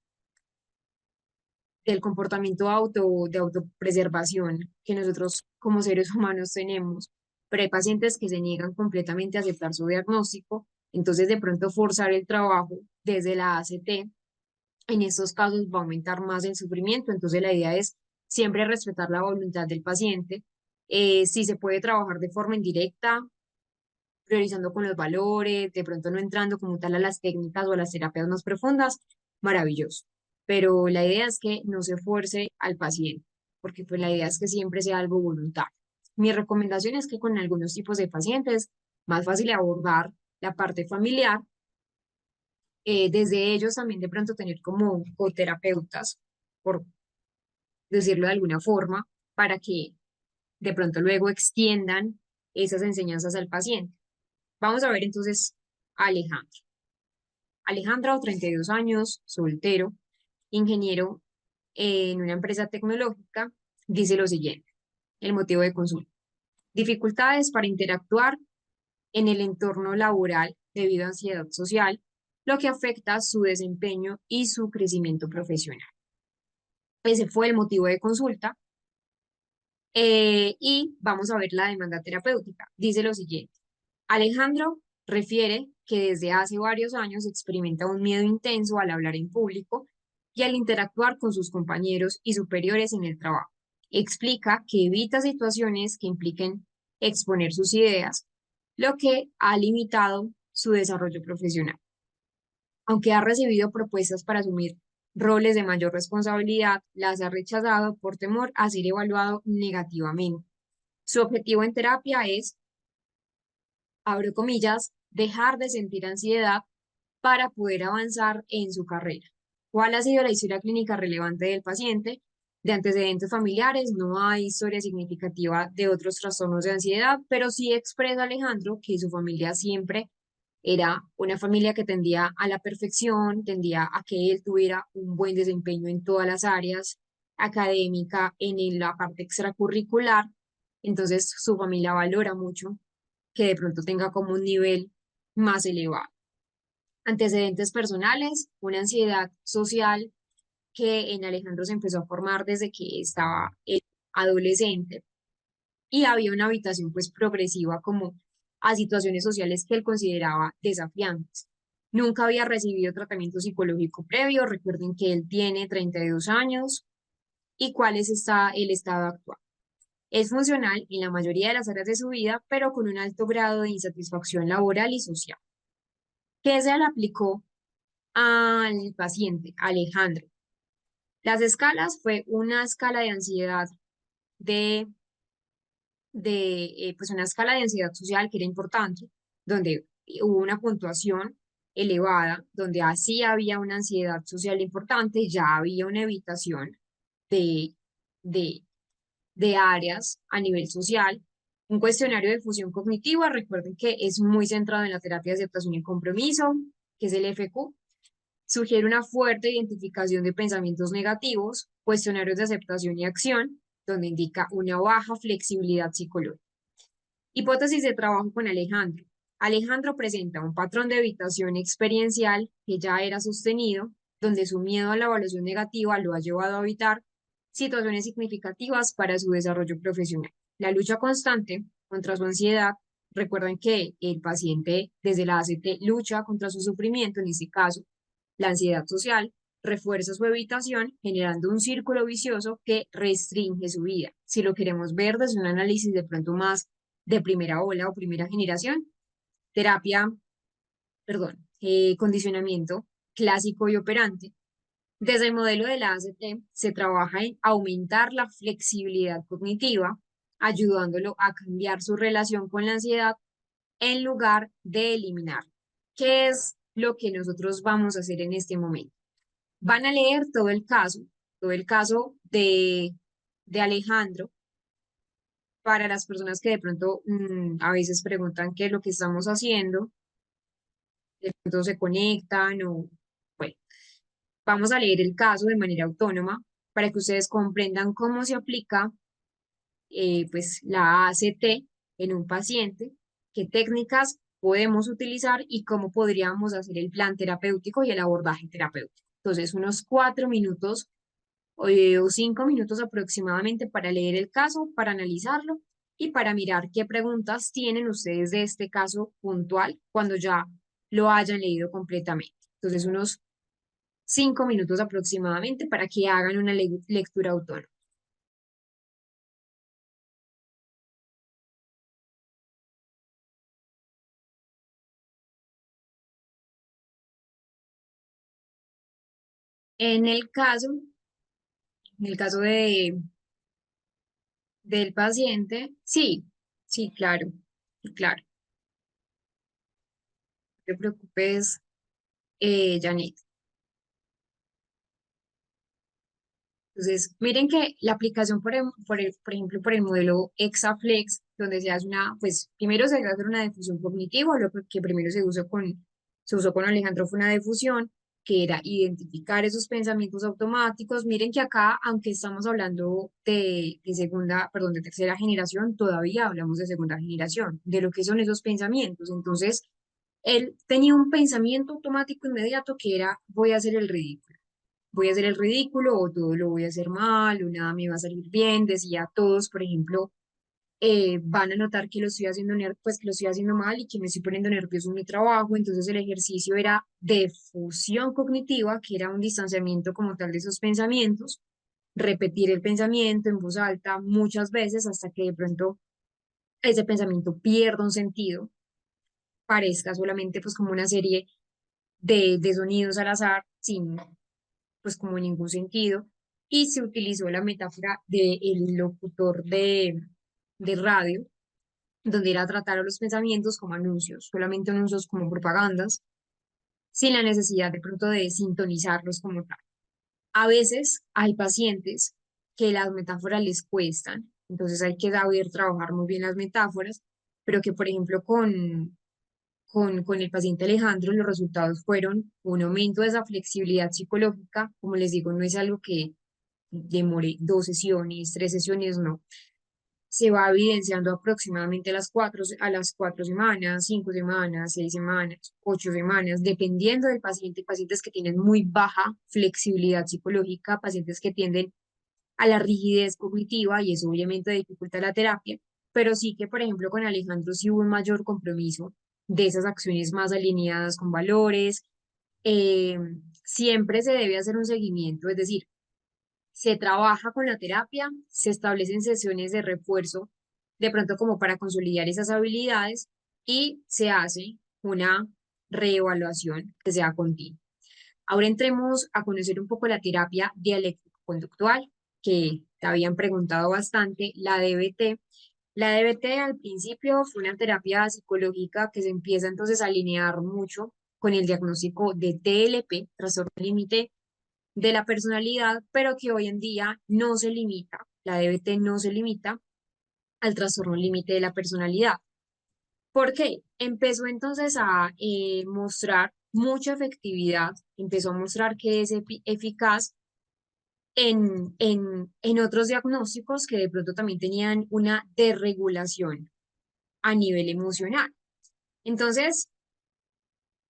comportamiento de autopreservación que nosotros como seres humanos tenemos. Pero hay pacientes que se niegan completamente a aceptar su diagnóstico, entonces de pronto forzar el trabajo desde la ACT en estos casos va a aumentar más el sufrimiento. Entonces la idea es siempre respetar la voluntad del paciente. Si se puede trabajar de forma indirecta, priorizando con los valores, de pronto no entrando como tal a las técnicas o a las terapias más profundas, maravilloso. Pero la idea es que no se fuerce al paciente, porque pues la idea es que siempre sea algo voluntario. Mi recomendación es que con algunos tipos de pacientes, más fácil abordar la parte familiar, desde ellos también de pronto tener como coterapeutas, por decirlo de alguna forma, para que de pronto luego extiendan esas enseñanzas al paciente. Vamos a ver entonces a Alejandro, 32 años, soltero, ingeniero en una empresa tecnológica, dice lo siguiente, el motivo de consulta. Dificultades para interactuar en el entorno laboral debido a ansiedad social, lo que afecta su desempeño y su crecimiento profesional. Ese fue el motivo de consulta. Y vamos a ver la demanda terapéutica. Dice lo siguiente. Alejandro refiere que desde hace varios años experimenta un miedo intenso al hablar en público y al interactuar con sus compañeros y superiores en el trabajo. Explica que evita situaciones que impliquen exponer sus ideas, lo que ha limitado su desarrollo profesional. Aunque ha recibido propuestas para asumir roles de mayor responsabilidad, las ha rechazado por temor a ser evaluado negativamente. Su objetivo en terapia es, abro comillas, dejar de sentir ansiedad para poder avanzar en su carrera. ¿Cuál ha sido la historia clínica relevante del paciente? De antecedentes familiares, no hay historia significativa de otros trastornos de ansiedad, pero sí expresa Alejandro que su familia siempre era una familia que tendía a la perfección, tendía a que él tuviera un buen desempeño en todas las áreas, académica, la parte extracurricular. Entonces, su familia valora mucho que de pronto tenga como un nivel más elevado. Antecedentes personales, una ansiedad social que en Alejandro se empezó a formar desde que estaba adolescente y había una habitación pues progresiva como a situaciones sociales que él consideraba desafiantes. Nunca había recibido tratamiento psicológico previo, recuerden que él tiene 32 años y cuál es el estado actual. Es funcional en la mayoría de las áreas de su vida, pero con un alto grado de insatisfacción laboral y social. ¿Qué se le aplicó al paciente, Alejandro? Las escalas fue una escala de ansiedad de, pues una escala de ansiedad social que era importante, donde hubo una puntuación elevada, donde así había una ansiedad social importante, ya había una evitación de, de, de áreas a nivel social. Un cuestionario de fusión cognitiva, recuerden que es muy centrado en la terapia de aceptación y compromiso, que es el FQ. Sugiere una fuerte identificación de pensamientos negativos, cuestionarios de aceptación y acción, donde indica una baja flexibilidad psicológica. Hipótesis de trabajo con Alejandro. Alejandro presenta un patrón de evitación experiencial que ya era sostenido, donde su miedo a la evaluación negativa lo ha llevado a evitar situaciones significativas para su desarrollo profesional. La lucha constante contra su ansiedad. Recuerden que el paciente desde la ACT lucha contra su sufrimiento, en este caso, la ansiedad social, refuerza su evitación, generando un círculo vicioso que restringe su vida. Si lo queremos ver desde un análisis de pronto más de primera ola o primera generación, terapia, perdón, condicionamiento clásico y operante. Desde el modelo de la ACT se trabaja en aumentar la flexibilidad cognitiva, ayudándolo a cambiar su relación con la ansiedad en lugar de eliminar. ¿Qué es lo que nosotros vamos a hacer en este momento? Van a leer todo el caso de Alejandro, para las personas que de pronto a veces preguntan qué es lo que estamos haciendo, de pronto se conectan o, bueno, vamos a leer el caso de manera autónoma para que ustedes comprendan cómo se aplica pues la ACT en un paciente, qué técnicas podemos utilizar y cómo podríamos hacer el plan terapéutico y el abordaje terapéutico. Entonces, unos 4 minutos o 5 minutos aproximadamente para leer el caso, para analizarlo y para mirar qué preguntas tienen ustedes de este caso puntual cuando ya lo hayan leído completamente. Entonces, unos 5 minutos aproximadamente para que hagan una lectura autónoma. En el caso, en el caso del paciente, sí, sí, claro, sí, claro. No te preocupes, Janet. Entonces, miren que la aplicación, por ejemplo, por el modelo Exaflex, donde se hace una, pues primero se hace una difusión cognitiva, lo que primero se usó con Alejandro fue una difusión, que era identificar esos pensamientos automáticos. Miren que acá, aunque estamos hablando de segunda, perdón, de tercera generación, todavía hablamos de segunda generación, de lo que son esos pensamientos. Entonces, él tenía un pensamiento automático inmediato que era, voy a hacer el ridículo. Voy a hacer el ridículo o todo lo voy a hacer mal o nada me va a salir bien. Decía a todos, por ejemplo, van a notar que lo estoy haciendo, pues que lo estoy haciendo mal y que me estoy poniendo nervioso en mi trabajo. Entonces el ejercicio era de fusión cognitiva, que era un distanciamiento como tal de esos pensamientos, repetir el pensamiento en voz alta muchas veces hasta que de pronto ese pensamiento pierda un sentido, parezca solamente pues como una serie de sonidos al azar, sin pues como ningún sentido. Y se utilizó la metáfora del locutor de radio donde era tratar a los pensamientos como anuncios, solamente anuncios como propagandas, sin la necesidad de pronto de sintonizarlos como tal. A veces hay pacientes que las metáforas les cuestan, entonces hay que saber trabajar muy bien las metáforas, pero que por ejemplo con el paciente Alejandro los resultados fueron un aumento de esa flexibilidad psicológica, como les digo, no es algo que demore 2 sesiones, 3 sesiones, no, se va evidenciando aproximadamente a las 4 semanas, 5 semanas, 6 semanas, 8 semanas, dependiendo del paciente. Pacientes que tienen muy baja flexibilidad psicológica, pacientes que tienden a la rigidez cognitiva y eso obviamente dificulta la terapia, pero sí que, por ejemplo, con Alejandro sí hubo un mayor compromiso de esas acciones más alineadas con valores. Eh, Siempre se debe hacer un seguimiento, es decir, se trabaja con la terapia, se establecen sesiones de refuerzo, de pronto como para consolidar esas habilidades y se hace una reevaluación que sea continua. Ahora entremos a conocer un poco la terapia dialéctico-conductual, que te habían preguntado bastante, la DBT. La DBT al principio fue una terapia psicológica que se empieza entonces a alinear mucho con el diagnóstico de TLP, trastorno límite de la personalidad, pero que hoy en día no se limita, la DBT no se limita al trastorno límite de la personalidad. ¿Por qué? Empezó entonces a mostrar mucha efectividad, empezó a mostrar que es eficaz en otros diagnósticos que de pronto también tenían una desregulación a nivel emocional. Entonces,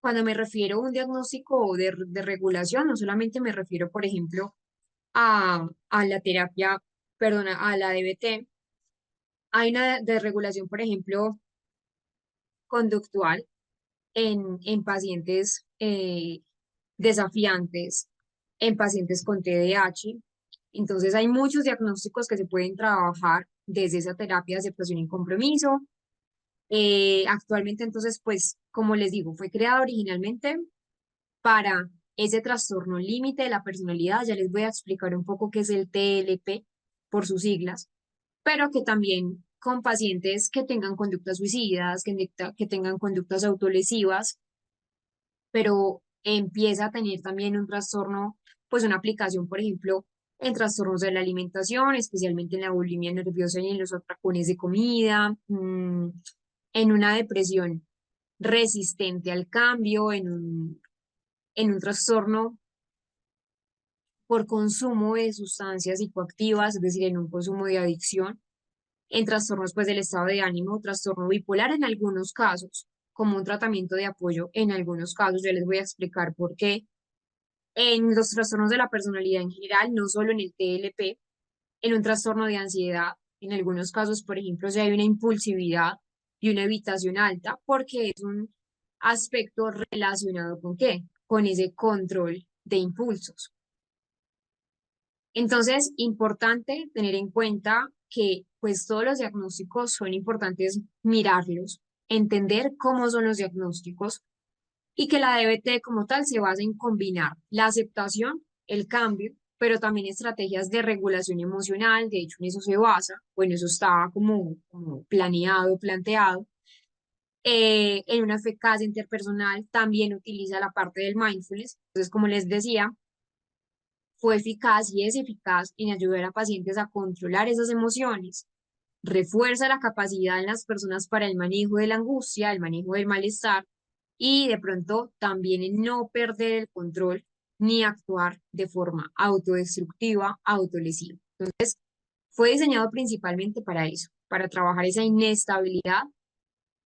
cuando me refiero a un diagnóstico de regulación, no solamente me refiero, por ejemplo, a la terapia, perdona, a la DBT. Hay una desregulación, por ejemplo, conductual en pacientes desafiantes, en pacientes con TDAH. Entonces hay muchos diagnósticos que se pueden trabajar desde esa terapia de aceptación y compromiso. Actualmente, entonces, pues, como les digo, fue creada originalmente para ese trastorno límite de la personalidad. Ya les voy a explicar un poco qué es el TLP por sus siglas, pero que también con pacientes que tengan conductas suicidas, que tengan conductas autolesivas, pero empieza a tener también un trastorno, pues una aplicación, por ejemplo, en trastornos de la alimentación, especialmente en la bulimia nerviosa y en los atracones de comida, en una depresión resistente al cambio, en un trastorno por consumo de sustancias psicoactivas, es decir, en un consumo de adicción, en trastornos pues del estado de ánimo, trastorno bipolar en algunos casos, como un tratamiento de apoyo en algunos casos. Yo les voy a explicar por qué. En los trastornos de la personalidad en general, no solo en el TLP, en un trastorno de ansiedad, en algunos casos, por ejemplo, si hay una impulsividad y una evitación alta, porque es un aspecto relacionado con qué, con ese control de impulsos. Entonces, importante tener en cuenta que pues todos los diagnósticos son importantes mirarlos, entender cómo son los diagnósticos y que la DBT como tal se basa en combinar la aceptación, el cambio, pero también estrategias de regulación emocional. De hecho, en eso se basa, bueno, eso estaba como planeado, planteado. En una eficacia interpersonal también utiliza la parte del mindfulness. Entonces, como les decía, fue eficaz y es eficaz en ayudar a pacientes a controlar esas emociones, refuerza la capacidad en las personas para el manejo de la angustia, el manejo del malestar y de pronto también en no perder el control ni actuar de forma autodestructiva, autolesiva. Fue diseñado principalmente para eso, para trabajar esa inestabilidad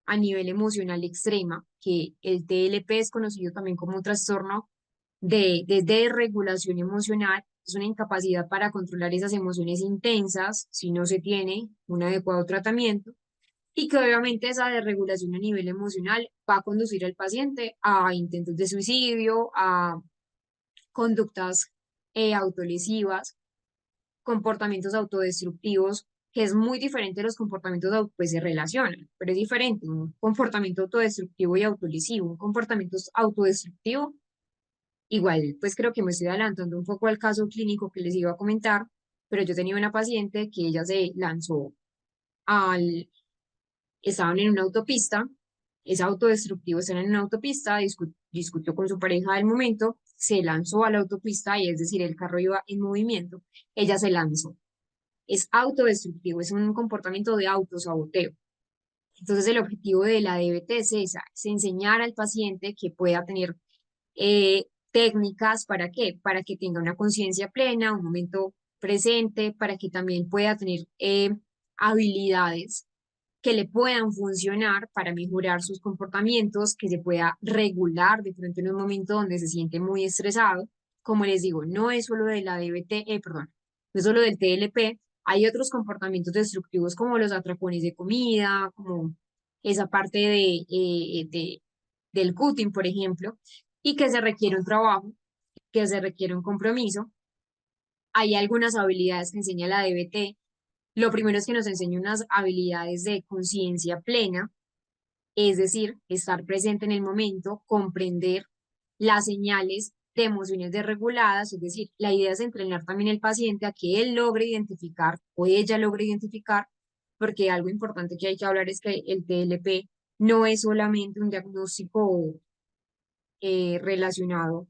a nivel emocional extrema, que el TLP es conocido también como un trastorno de desregulación emocional. Es una incapacidad para controlar esas emociones intensas si no se tiene un adecuado tratamiento, y que obviamente esa desregulación a nivel emocional va a conducir al paciente a intentos de suicidio, a conductas autolesivas, comportamientos autodestructivos, que es muy diferente de los comportamientos pues se relacionan, pero es diferente un comportamiento autodestructivo y autolesivo. Un comportamiento autodestructivo, igual, pues creo que me estoy adelantando un poco al caso clínico que les iba a comentar, pero yo tenía una paciente que ella se lanzó al, estaban en una autopista, es autodestructivo, están en una autopista, discutió con su pareja del momento, se lanzó a la autopista, y es decir, el carro iba en movimiento, ella se lanzó. Es autodestructivo, es un comportamiento de autosaboteo. Entonces, el objetivo de la DBT es esa, es enseñar al paciente que pueda tener técnicas. ¿Para qué? Para que tenga una conciencia plena, un momento presente, para que también pueda tener habilidades que le puedan funcionar para mejorar sus comportamientos, que se pueda regular de pronto en un momento donde se siente muy estresado. Como les digo, no es solo de la DBT, perdón, no es solo del TLP, hay otros comportamientos destructivos como los atracones de comida, como esa parte del cutting, por ejemplo, y que se requiere un trabajo, que se requiere un compromiso. Hay algunas habilidades que enseña la DBT. Lo primero es que nos enseña unas habilidades de conciencia plena, es decir, estar presente en el momento, comprender las señales de emociones desreguladas. Es decir, la idea es entrenar también al paciente a que él logre identificar o ella logre identificar, porque algo importante que hay que hablar es que el TLP no es solamente un diagnóstico relacionado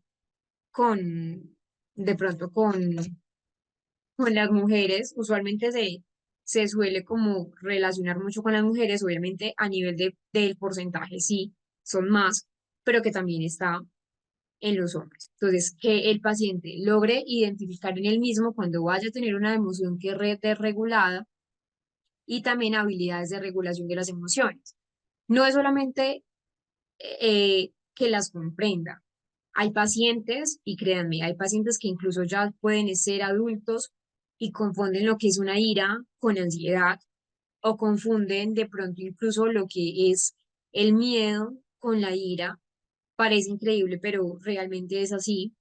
con, de pronto con las mujeres. Usualmente se suele como relacionar mucho con las mujeres, obviamente a nivel del porcentaje sí, son más, pero que también está en los hombres. Entonces, que el paciente logre identificar en él mismo cuando vaya a tener una emoción que es desregulada, y también habilidades de regulación de las emociones. No es solamente que las comprenda. Hay pacientes, y créanme, hay pacientes que incluso ya pueden ser adultos y confunden lo que es una ira con ansiedad, o confunden de pronto incluso lo que es el miedo con la ira. Parece increíble, pero realmente es así.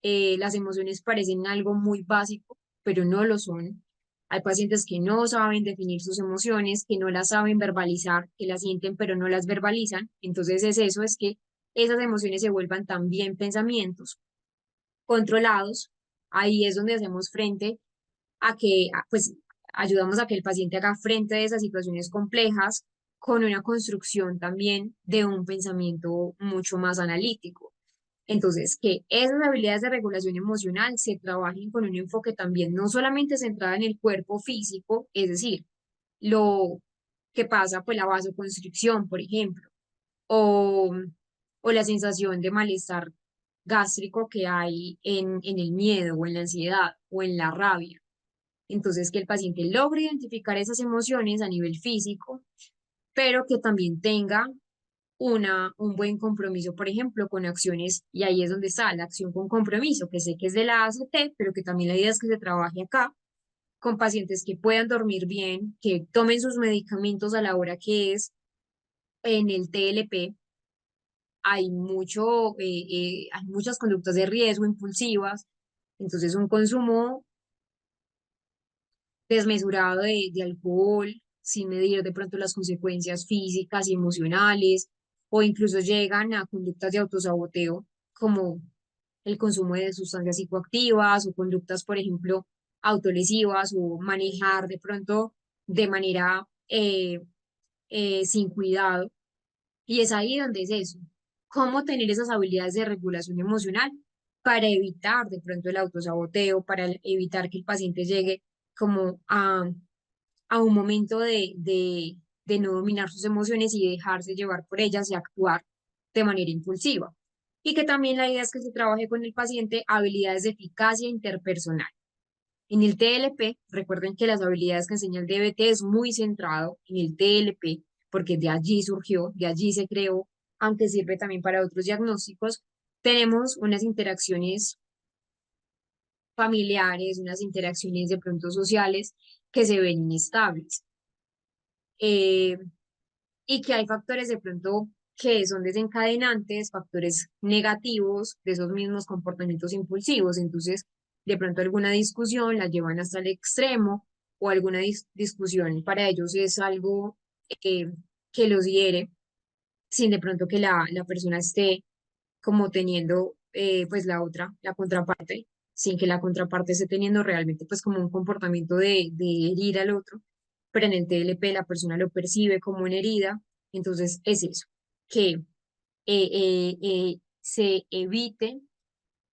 Las emociones parecen algo muy básico, pero no lo son. Hay pacientes que no saben definir sus emociones, que no las saben verbalizar, que las sienten pero no las verbalizan. Entonces es eso, es que esas emociones se vuelvan también pensamientos controlados. Ahí es donde hacemos frente a que, pues, ayudamos a que el paciente haga frente a esas situaciones complejas con una construcción también de un pensamiento mucho más analítico. Entonces, que esas habilidades de regulación emocional se trabajen con un enfoque también no solamente centrado en el cuerpo físico, es decir, lo que pasa, pues la vasoconstricción, por ejemplo, o, o la sensación de malestar gástrico que hay en el miedo o en la ansiedad o en la rabia. Entonces, que el paciente logre identificar esas emociones a nivel físico, pero que también tenga un buen compromiso, por ejemplo, con acciones, y ahí es donde está la acción con compromiso, que sé que es de la ACT, pero que también la idea es que se trabaje acá, con pacientes que puedan dormir bien, que tomen sus medicamentos a la hora que es. En el TLP hay hay muchas conductas de riesgo impulsivas, entonces un consumo desmesurado de alcohol, sin medir de pronto las consecuencias físicas y emocionales, o incluso llegan a conductas de autosaboteo, como el consumo de sustancias psicoactivas o conductas, por ejemplo, autolesivas, o manejar de pronto de manera sin cuidado. Y es ahí donde es eso, cómo tener esas habilidades de regulación emocional para evitar de pronto el autosaboteo, para evitar que el paciente llegue como a un momento de no dominar sus emociones y dejarse llevar por ellas y actuar de manera impulsiva. y que también la idea es que se trabaje con el paciente habilidades de eficacia interpersonal. En el TLP, recuerden que las habilidades que enseña el DBT es muy centrado en el TLP, porque de allí surgió, de allí se creó, aunque sirve también para otros diagnósticos. Tenemos unas interacciones familiares, unas interacciones de pronto sociales que se ven inestables. Eh, y que hay factores de pronto que son desencadenantes, factores negativos de esos mismos comportamientos impulsivos. Entonces, de pronto alguna discusión la llevan hasta el extremo o alguna discusión para ellos es algo eh, que los hiere sin de pronto que la persona esté como teniendo pues la contraparte, sin que la contraparte esté teniendo realmente pues como un comportamiento de herir al otro, pero en el TLP la persona lo percibe como una herida, entonces es eso, que se evite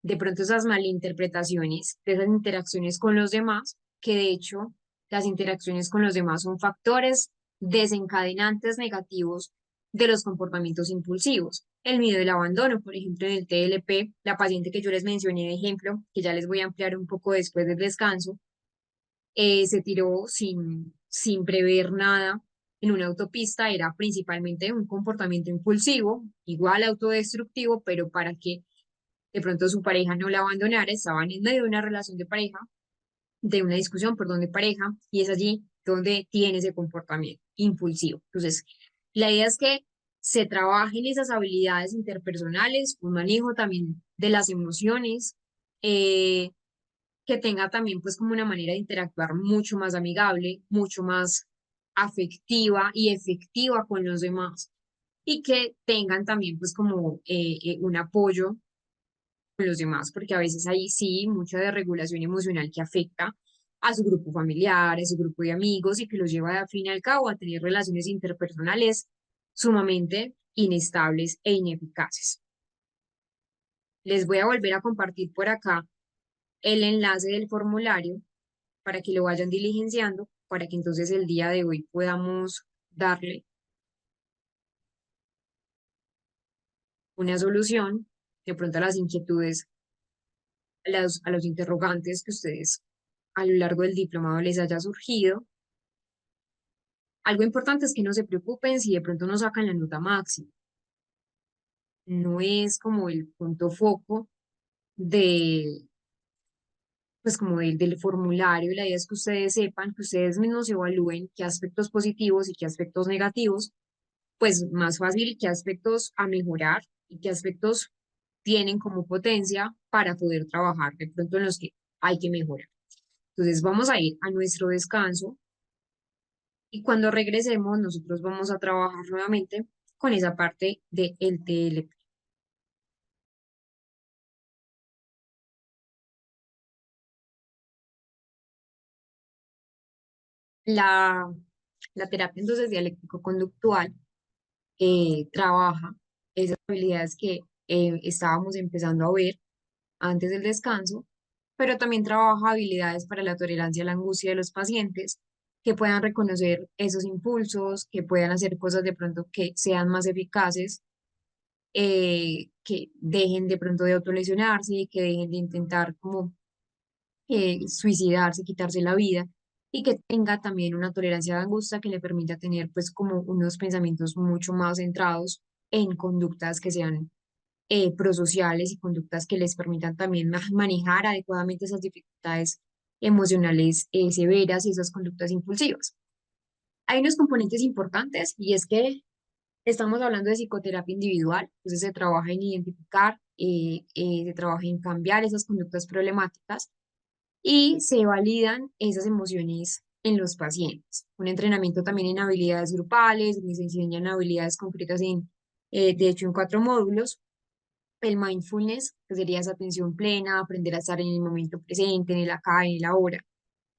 de pronto esas malinterpretaciones, de esas interacciones con los demás, que de hecho las interacciones con los demás son factores desencadenantes negativos de los comportamientos impulsivos. El miedo del abandono, por ejemplo, en el TLP, la paciente que yo les mencioné de ejemplo, que ya les voy a ampliar un poco después del descanso, se tiró sin prever nada en una autopista, era principalmente un comportamiento impulsivo, igual autodestructivo, pero para que de pronto su pareja no la abandonara, estaban en medio de una relación de pareja, de una discusión, perdón, de pareja, y es allí donde tiene ese comportamiento impulsivo. Entonces, la idea es que se trabajen esas habilidades interpersonales, un manejo también de las emociones, eh, que tenga también pues como una manera de interactuar mucho más amigable, mucho más afectiva y efectiva con los demás, y que tengan también pues como un apoyo con los demás, porque a veces hay sí mucha desregulación emocional que afecta a su grupo familiar, a su grupo de amigos y que los lleva al fin y al cabo a tener relaciones interpersonales sumamente inestables e ineficaces. Les voy a volver a compartir por acá el enlace del formulario para que lo vayan diligenciando, para que entonces el día de hoy podamos darle una solución de pronto a las inquietudes, a los interrogantes que ustedes a lo largo del diplomado les haya surgido. Algo importante es que no se preocupen si de pronto no sacan la nota máxima. No es como el punto foco de, pues como del formulario. La idea es que ustedes sepan, que ustedes mismos evalúen qué aspectos positivos y qué aspectos negativos, pues más fácil qué aspectos a mejorar y qué aspectos tienen como potencia para poder trabajar de pronto en los que hay que mejorar. Entonces vamos a ir a nuestro descanso. Y cuando regresemos, nosotros vamos a trabajar nuevamente con esa parte del TLP. La, la terapia entonces dialéctico-conductual trabaja esas habilidades que estábamos empezando a ver antes del descanso, pero también trabaja habilidades para la tolerancia a la angustia de los pacientes, que puedan reconocer esos impulsos, que puedan hacer cosas de pronto que sean más eficaces, que dejen de pronto de autolesionarse, que dejen de intentar como suicidarse, quitarse la vida y que tenga también una tolerancia a la angustia que le permita tener pues como unos pensamientos mucho más centrados en conductas que sean prosociales y conductas que les permitan también manejar adecuadamente esas dificultades emocionales severas y esas conductas impulsivas. Hay unos componentes importantes y es que estamos hablando de psicoterapia individual, entonces se trabaja en identificar, se trabaja en cambiar esas conductas problemáticas y se validan esas emociones en los pacientes. Un entrenamiento también en habilidades grupales, donde se enseñan habilidades concretas de hecho, en 4 módulos. El mindfulness, que sería esa atención plena, aprender a estar en el momento presente, en el acá, en el ahora,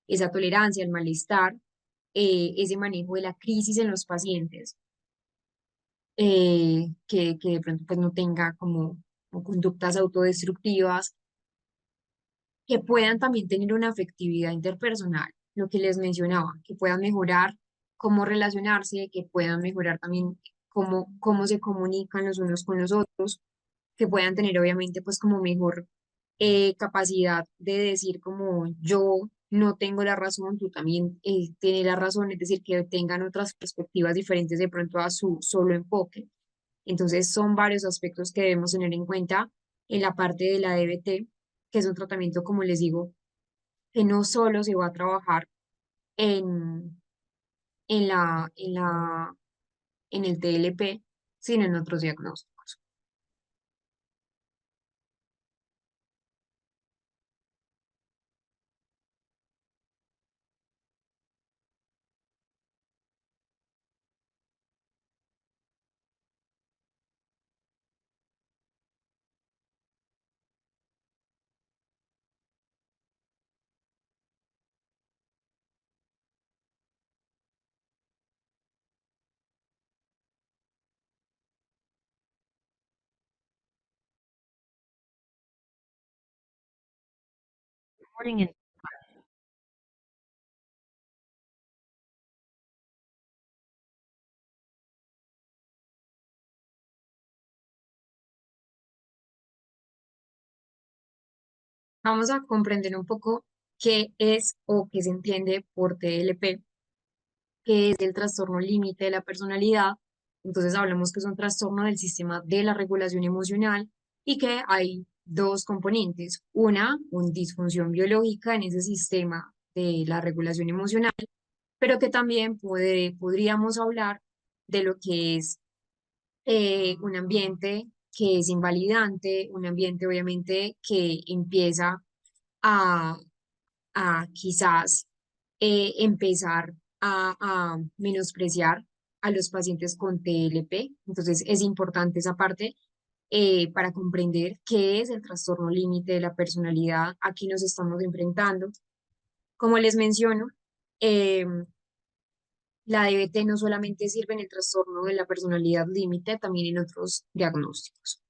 esa tolerancia al malestar, ese manejo de la crisis en los pacientes, que de pronto pues no tenga como conductas autodestructivas, que puedan también tener una afectividad interpersonal, lo que les mencionaba, que puedan mejorar cómo relacionarse, que puedan mejorar también cómo se comunican los unos con los otros, que puedan tener obviamente pues como mejor capacidad de decir como yo no tengo la razón, tú también tienes la razón, es decir, que tengan otras perspectivas diferentes de pronto a su solo enfoque. Entonces son varios aspectos que debemos tener en cuenta en la parte de la DBT, que es un tratamiento, como les digo, que no solo se va a trabajar en, en el TLP, sino en otros diagnósticos. Recording in Vamos a comprender un poco qué es o qué se entiende por TLP, que es el trastorno límite de la personalidad. Entonces hablamos que es un trastorno del sistema de la regulación emocional y que hay dos componentes. Una disfunción biológica en ese sistema de la regulación emocional, pero que también podríamos hablar de lo que es un ambiente que es invalidante, un ambiente obviamente que empieza a, a quizás empezar a menospreciar a los pacientes con TLP. Entonces es importante esa parte para comprender qué es el trastorno límite de la personalidad, a qué nos estamos enfrentando. Como les menciono, eh, la DBT no solamente sirve en el trastorno de la personalidad límite, también en otros diagnósticos.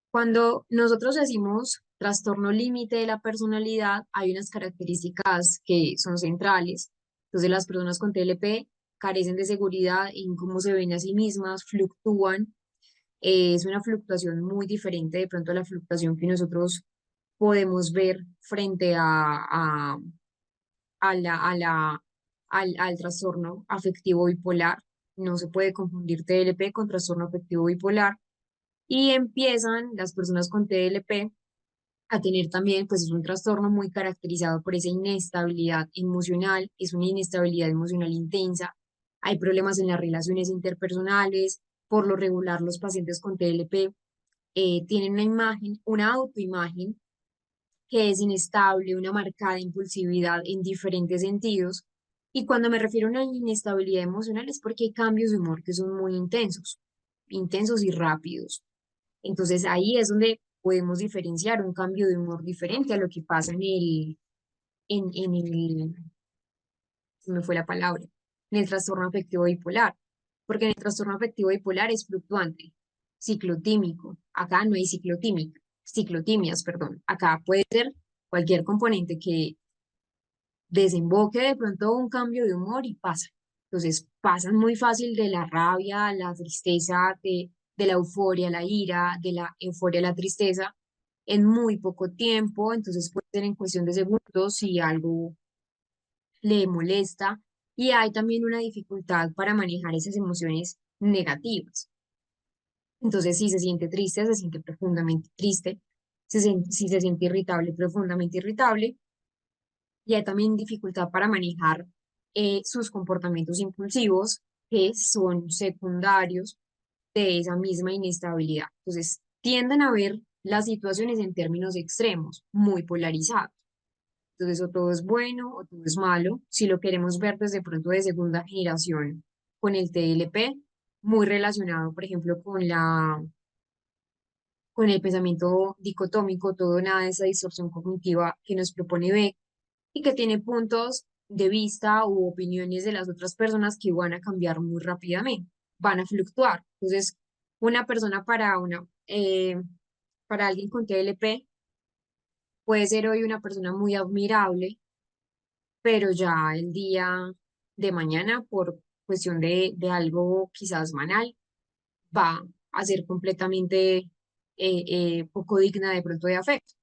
Cuando nosotros decimos trastorno límite de la personalidad, hay unas características que son centrales. Entonces, las personas con TLP carecen de seguridad en cómo se ven a sí mismas, fluctúan. Es una fluctuación muy diferente de pronto a la fluctuación que nosotros podemos ver frente al trastorno afectivo bipolar. No se puede confundir TLP con trastorno afectivo bipolar. Y empiezan las personas con TLP a tener también, pues es un trastorno muy caracterizado por esa inestabilidad emocional, es una inestabilidad emocional intensa, hay problemas en las relaciones interpersonales, por lo regular los pacientes con TLP tienen una imagen, una autoimagen que es inestable, una marcada impulsividad en diferentes sentidos. Y cuando me refiero a una inestabilidad emocional es porque hay cambios de humor que son muy intensos, intensos y rápidos. Entonces ahí es donde podemos diferenciar un cambio de humor diferente a lo que pasa se me fue la palabra, en el trastorno afectivo bipolar. Porque en el trastorno afectivo bipolar es fluctuante, ciclotímico. Acá no hay ciclotímica, ciclotimias, perdón. Acá puede ser cualquier componente que desemboque de pronto un cambio de humor y pasa. Entonces pasan muy fácil de la rabia a la tristeza, de la euforia a la ira, de la euforia a la tristeza en muy poco tiempo. Entonces puede ser en cuestión de segundos si algo le molesta. Y hay también una dificultad para manejar esas emociones negativas. Entonces, si se siente triste, se siente profundamente triste. Si se siente irritable, profundamente irritable. Y hay también dificultad para manejar sus comportamientos impulsivos que son secundarios de esa misma inestabilidad. Entonces, tienden a ver las situaciones en términos extremos, muy polarizados. Entonces, o todo es bueno o todo es malo. Si lo queremos ver desde pronto de segunda generación con el TLP, muy relacionado, por ejemplo, con el pensamiento dicotómico, todo o nada, esa distorsión cognitiva que nos propone Beck y que tiene puntos de vista u opiniones de las otras personas que van a cambiar muy rápidamente, van a fluctuar. Entonces, una persona para alguien con TLP puede ser hoy una persona muy admirable, pero ya el día de mañana, por cuestión de algo quizás banal, va a ser completamente poco digna de pronto de afecto.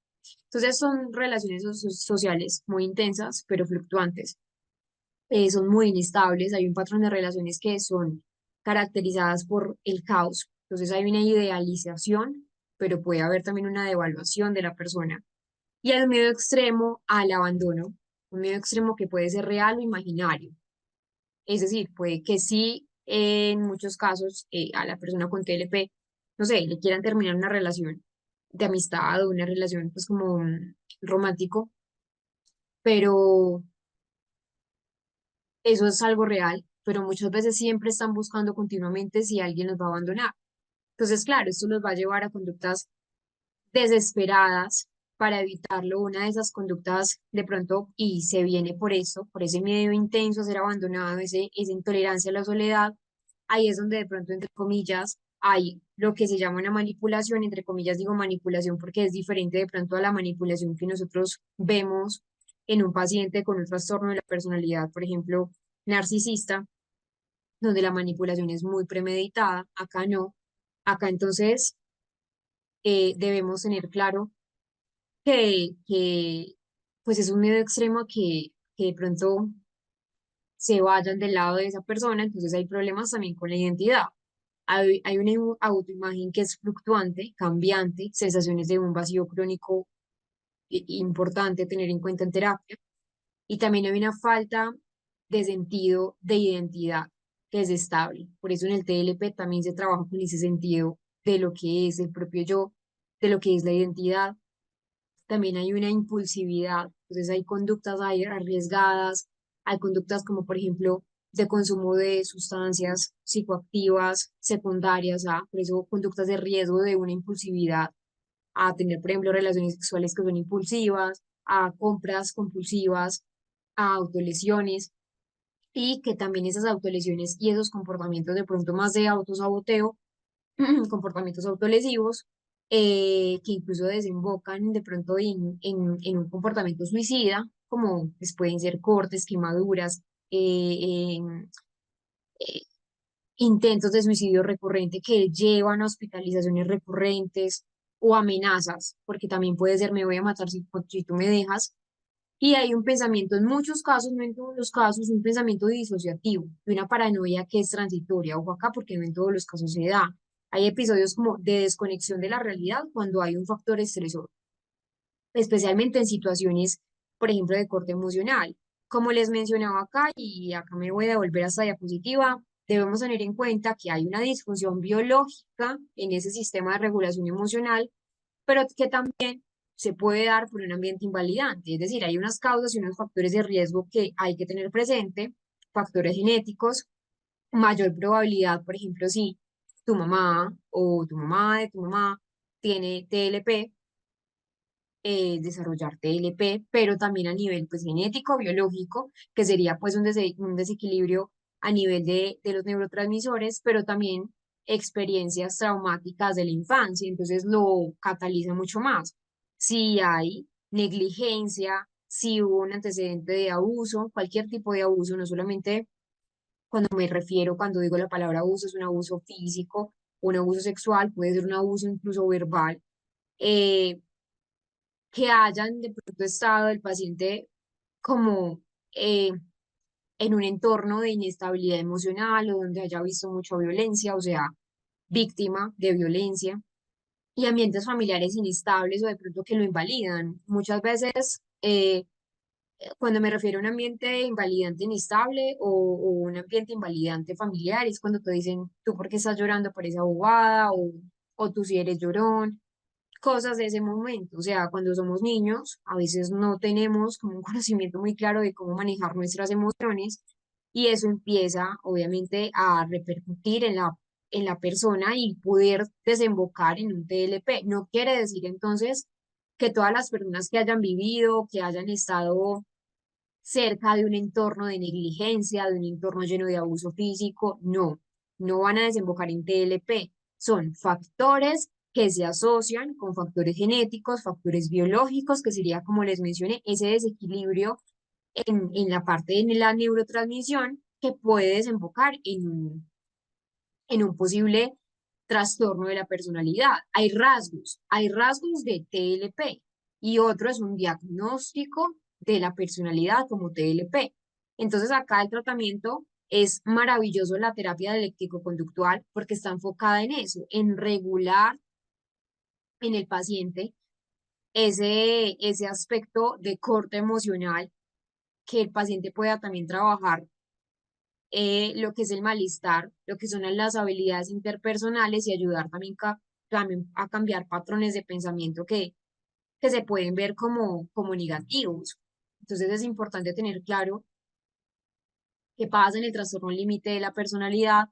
Entonces son relaciones sociales muy intensas, pero fluctuantes. Son muy inestables, hay un patrón de relaciones que son caracterizadas por el caos. Entonces hay una idealización, pero puede haber también una devaluación de la persona. Y al miedo extremo al abandono, un miedo extremo que puede ser real o imaginario. Es decir, puede que sí, en muchos casos, a la persona con TLP, no sé, le quieran terminar una relación de amistad o una relación pues como romántico, pero eso es algo real, pero muchas veces siempre están buscando continuamente si alguien los va a abandonar. Entonces, claro, esto los va a llevar a conductas desesperadas para evitarlo. Una de esas conductas de pronto, y se viene por eso, por ese miedo intenso a ser abandonado, esa intolerancia a la soledad, ahí es donde de pronto, entre comillas, hay lo que se llama una manipulación, entre comillas digo manipulación porque es diferente de pronto a la manipulación que nosotros vemos en un paciente con un trastorno de la personalidad, por ejemplo, narcisista, donde la manipulación es muy premeditada, acá no. Acá entonces debemos tener claro que pues es un miedo extremo a que de pronto se vayan del lado de esa persona, entonces hay problemas también con la identidad. Hay una autoimagen que es fluctuante, cambiante, sensaciones de un vacío crónico importante tener en cuenta en terapia, y también hay una falta de sentido de identidad que es estable. Por eso en el TLP también se trabaja con ese sentido de lo que es el propio yo, de lo que es la identidad. También hay una impulsividad, entonces hay conductas ahí arriesgadas, hay conductas como por ejemplo de consumo de sustancias psicoactivas secundarias, por eso conductas de riesgo de una impulsividad, a tener por ejemplo relaciones sexuales que son impulsivas, a compras compulsivas, a autolesiones, y que también esas autolesiones y esos comportamientos de pronto más de autosaboteo, comportamientos autolesivos, que incluso desembocan de pronto en un comportamiento suicida, como pues, pueden ser cortes, quemaduras, eh, intentos de suicidio recurrente que llevan a hospitalizaciones recurrentes o amenazas, porque también puede ser me voy a matar si tú me dejas. Y hay un pensamiento, en muchos casos, no en todos los casos, un pensamiento disociativo, y una paranoia que es transitoria. Ojo acá, porque no en todos los casos se da. Hay episodios como de desconexión de la realidad cuando hay un factor estresor, especialmente en situaciones, por ejemplo, de corte emocional. Como les mencionaba acá, y acá me voy a devolver a esta diapositiva, debemos tener en cuenta que hay una disfunción biológica en ese sistema de regulación emocional, pero que también se puede dar por un ambiente invalidante. Es decir, hay unas causas y unos factores de riesgo que hay que tener presente, factores genéticos, mayor probabilidad, por ejemplo, si tu mamá o tu mamá de tu mamá tiene TLP, desarrollar TLP, pero también a nivel pues, genético, biológico, que sería pues un desequilibrio a nivel de los neurotransmisores, pero también experiencias traumáticas de la infancia, entonces lo cataliza mucho más. Si hay negligencia, si hubo un antecedente de abuso, cualquier tipo de abuso, no solamente cuando me refiero, cuando digo la palabra abuso, es un abuso físico, un abuso sexual, puede ser un abuso incluso verbal, eh, que hayan de pronto estado el paciente como eh, en un entorno de inestabilidad emocional o donde haya visto mucha violencia, o sea, víctima de violencia, y ambientes familiares inestables o de pronto que lo invalidan. Muchas veces, cuando me refiero a un ambiente invalidante inestable o un ambiente invalidante familiar, es cuando te dicen, tú por qué estás llorando por esa bobada o tú si eres llorón, cosas de ese momento. O sea, cuando somos niños, a veces no tenemos como un conocimiento muy claro de cómo manejar nuestras emociones, y eso empieza, obviamente, a repercutir en la persona y poder desembocar en un TLP. No quiere decir entonces que todas las personas que hayan vivido, que hayan estado cerca de un entorno de negligencia, de un entorno lleno de abuso físico, no van a desembocar en TLP. Son factores que se asocian con factores genéticos, factores biológicos, que sería, como les mencioné, ese desequilibrio en la parte de la neurotransmisión que puede desembocar en un posible trastorno de la personalidad. Hay rasgos de TLP y otro es un diagnóstico de la personalidad como TLP. Entonces acá el tratamiento es maravilloso, la terapia dialéctico-conductual, porque está enfocada en eso, en regular en el paciente ese aspecto de corte emocional, que el paciente pueda también trabajar lo que es el malestar, lo que son las habilidades interpersonales y ayudar también, también a cambiar patrones de pensamiento que se pueden ver como negativos. Entonces es importante tener claro qué pasa en el trastorno límite de la personalidad,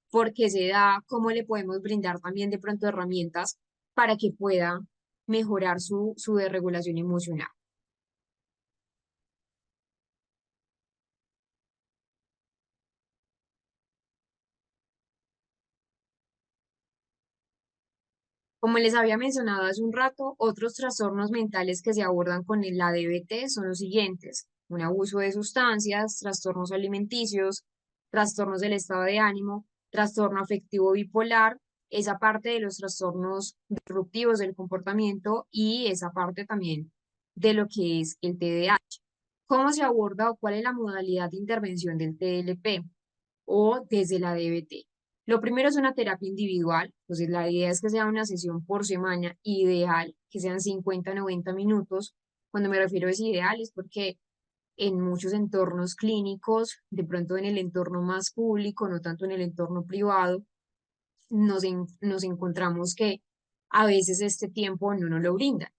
por qué se da, cómo le podemos brindar también de pronto herramientas para que pueda mejorar su desregulación emocional. Como les había mencionado hace un rato, otros trastornos mentales que se abordan con la DBT son los siguientes: un abuso de sustancias, trastornos alimenticios, trastornos del estado de ánimo, trastorno afectivo bipolar, esa parte de los trastornos disruptivos del comportamiento y esa parte también de lo que es el TDAH. ¿Cómo se aborda o cuál es la modalidad de intervención del TLP o desde la DBT? Lo primero es una terapia individual, entonces la idea es que sea una sesión por semana, ideal, que sean 50 90 minutos. Cuando me refiero a es ideal es porque en muchos entornos clínicos, de pronto en el entorno más público, no tanto en el entorno privado, nos encontramos que a veces este tiempo no nos lo brindan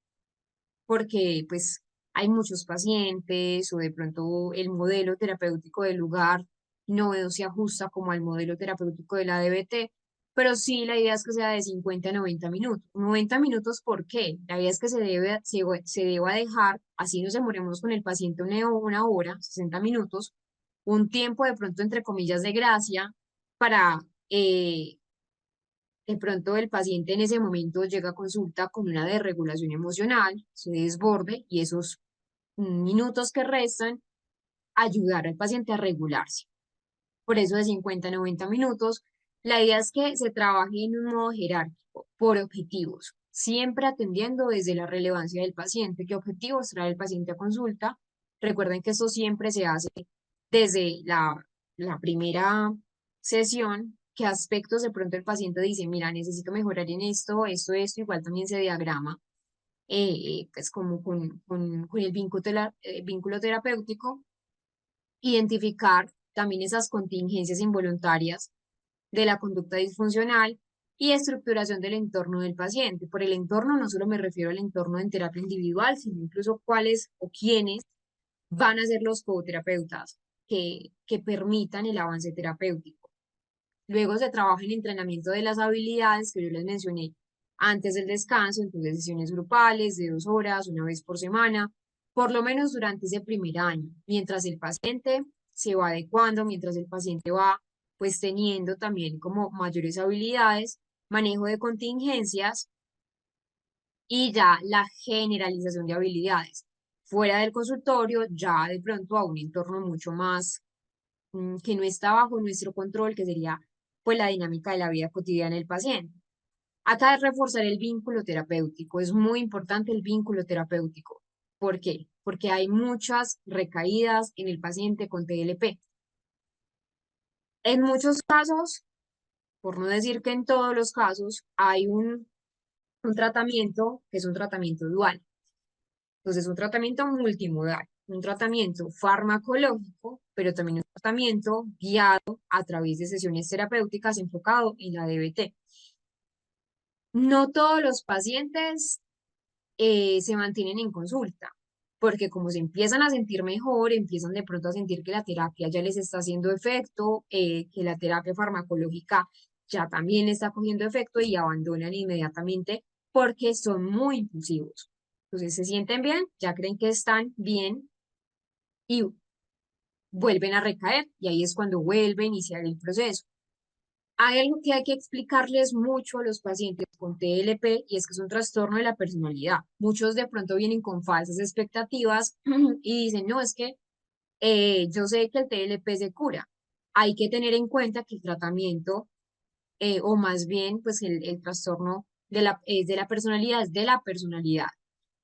porque pues hay muchos pacientes o de pronto el modelo terapéutico del lugar no se ajusta como al modelo terapéutico de la DBT, pero sí la idea es que sea de 50 a 90 minutos. 90 minutos, ¿por qué? La idea es que se deba dejar, así nos demoremos con el paciente una hora, 60 minutos, un tiempo de pronto entre comillas de gracia para de pronto el paciente en ese momento llega a consulta con una desregulación emocional, se desborde y esos minutos que restan ayudar al paciente a regularse. Por eso de 50 a 90 minutos, la idea es que se trabaje en un modo jerárquico, por objetivos, siempre atendiendo desde la relevancia del paciente. ¿Qué objetivos trae el paciente a consulta? Recuerden que eso siempre se hace desde la primera sesión, qué aspectos de pronto el paciente dice, mira, necesito mejorar en esto, igual también se diagrama, pues como con el vínculo terapéutico, identificar también esas contingencias involuntarias de la conducta disfuncional y estructuración del entorno del paciente. Por el entorno no solo me refiero al entorno en terapia individual, sino incluso cuáles o quiénes van a ser los coterapeutas que permitan el avance terapéutico. Luego se trabaja en entrenamiento de las habilidades que yo les mencioné antes del descanso, entonces sesiones grupales de 2 horas, una vez por semana, por lo menos durante ese primer año, mientras el paciente se va adecuando, mientras el paciente va pues teniendo también como mayores habilidades, manejo de contingencias y ya la generalización de habilidades. Fuera del consultorio, ya de pronto a un entorno mucho más que no está bajo nuestro control, que sería pues la dinámica de la vida cotidiana del paciente. Acá es reforzar el vínculo terapéutico, es muy importante el vínculo terapéutico. ¿Por qué? Porque hay muchas recaídas en el paciente con TLP. En muchos casos, por no decir que en todos los casos, hay un tratamiento que es un tratamiento dual. Entonces, un tratamiento multimodal, un tratamiento farmacológico, pero también un tratamiento guiado a través de sesiones terapéuticas enfocado en la DBT. No todos los pacientes se mantienen en consulta, porque como se empiezan a sentir mejor, empiezan de pronto a sentir que la terapia ya les está haciendo efecto, que la terapia farmacológica ya también está cogiendo efecto y abandonan inmediatamente porque son muy impulsivos. Entonces se sienten bien, ya creen que están bien y vuelven a recaer y ahí es cuando vuelve a iniciar el proceso. Hay algo que hay que explicarles mucho a los pacientes con TLP y es que es un trastorno de la personalidad. Muchos de pronto vienen con falsas expectativas y dicen, no, es que yo sé que el TLP se cura. Hay que tener en cuenta que el tratamiento o más bien, pues el trastorno es de la personalidad, es de la personalidad.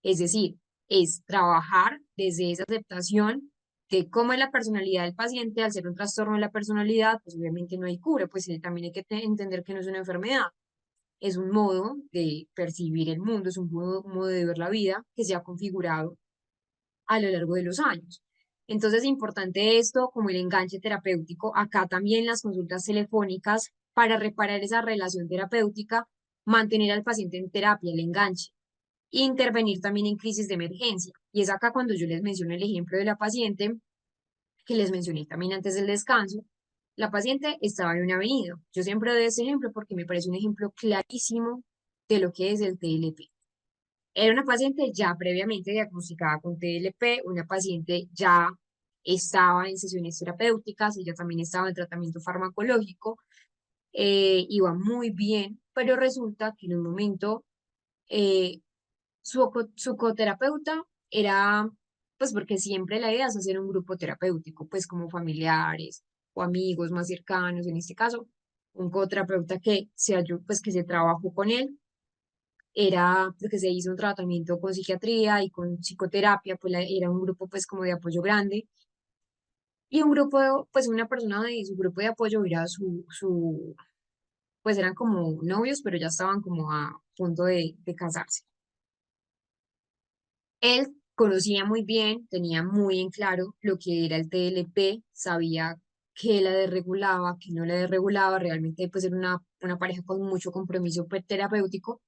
Es decir, es trabajar desde esa aceptación de cómo es la personalidad del paciente. Al ser un trastorno de la personalidad, pues obviamente no hay cura, pues también hay que entender que no es una enfermedad, es un modo de percibir el mundo, es un modo de ver la vida que se ha configurado a lo largo de los años. Entonces, es importante esto como el enganche terapéutico, acá también las consultas telefónicas para reparar esa relación terapéutica, mantener al paciente en terapia, el enganche, e intervenir también en crisis de emergencia. Y es acá cuando yo les menciono el ejemplo de la paciente que les mencioné también antes del descanso. La paciente estaba en una avenida. Yo siempre doy ese ejemplo porque me parece un ejemplo clarísimo de lo que es el TLP. Era una paciente ya previamente diagnosticada con TLP, una paciente ya estaba en sesiones terapéuticas, ella también estaba en tratamiento farmacológico, iba muy bien, pero resulta que en un momento eh, su coterapeuta era, pues porque siempre la idea es hacer un grupo terapéutico, pues como familiares o amigos más cercanos, en este caso, un coterapeuta que pues que se trabajó con él era porque se hizo un tratamiento con psiquiatría y con psicoterapia, pues era un grupo pues como de apoyo grande. Y un grupo, pues una persona de su grupo de apoyo era pues eran como novios, pero ya estaban como a punto de casarse. Él conocía muy bien, tenía muy en claro lo que era el TLP, sabía qué la desregulaba, qué no la desregulaba, realmente pues era una pareja con mucho compromiso terapéutico,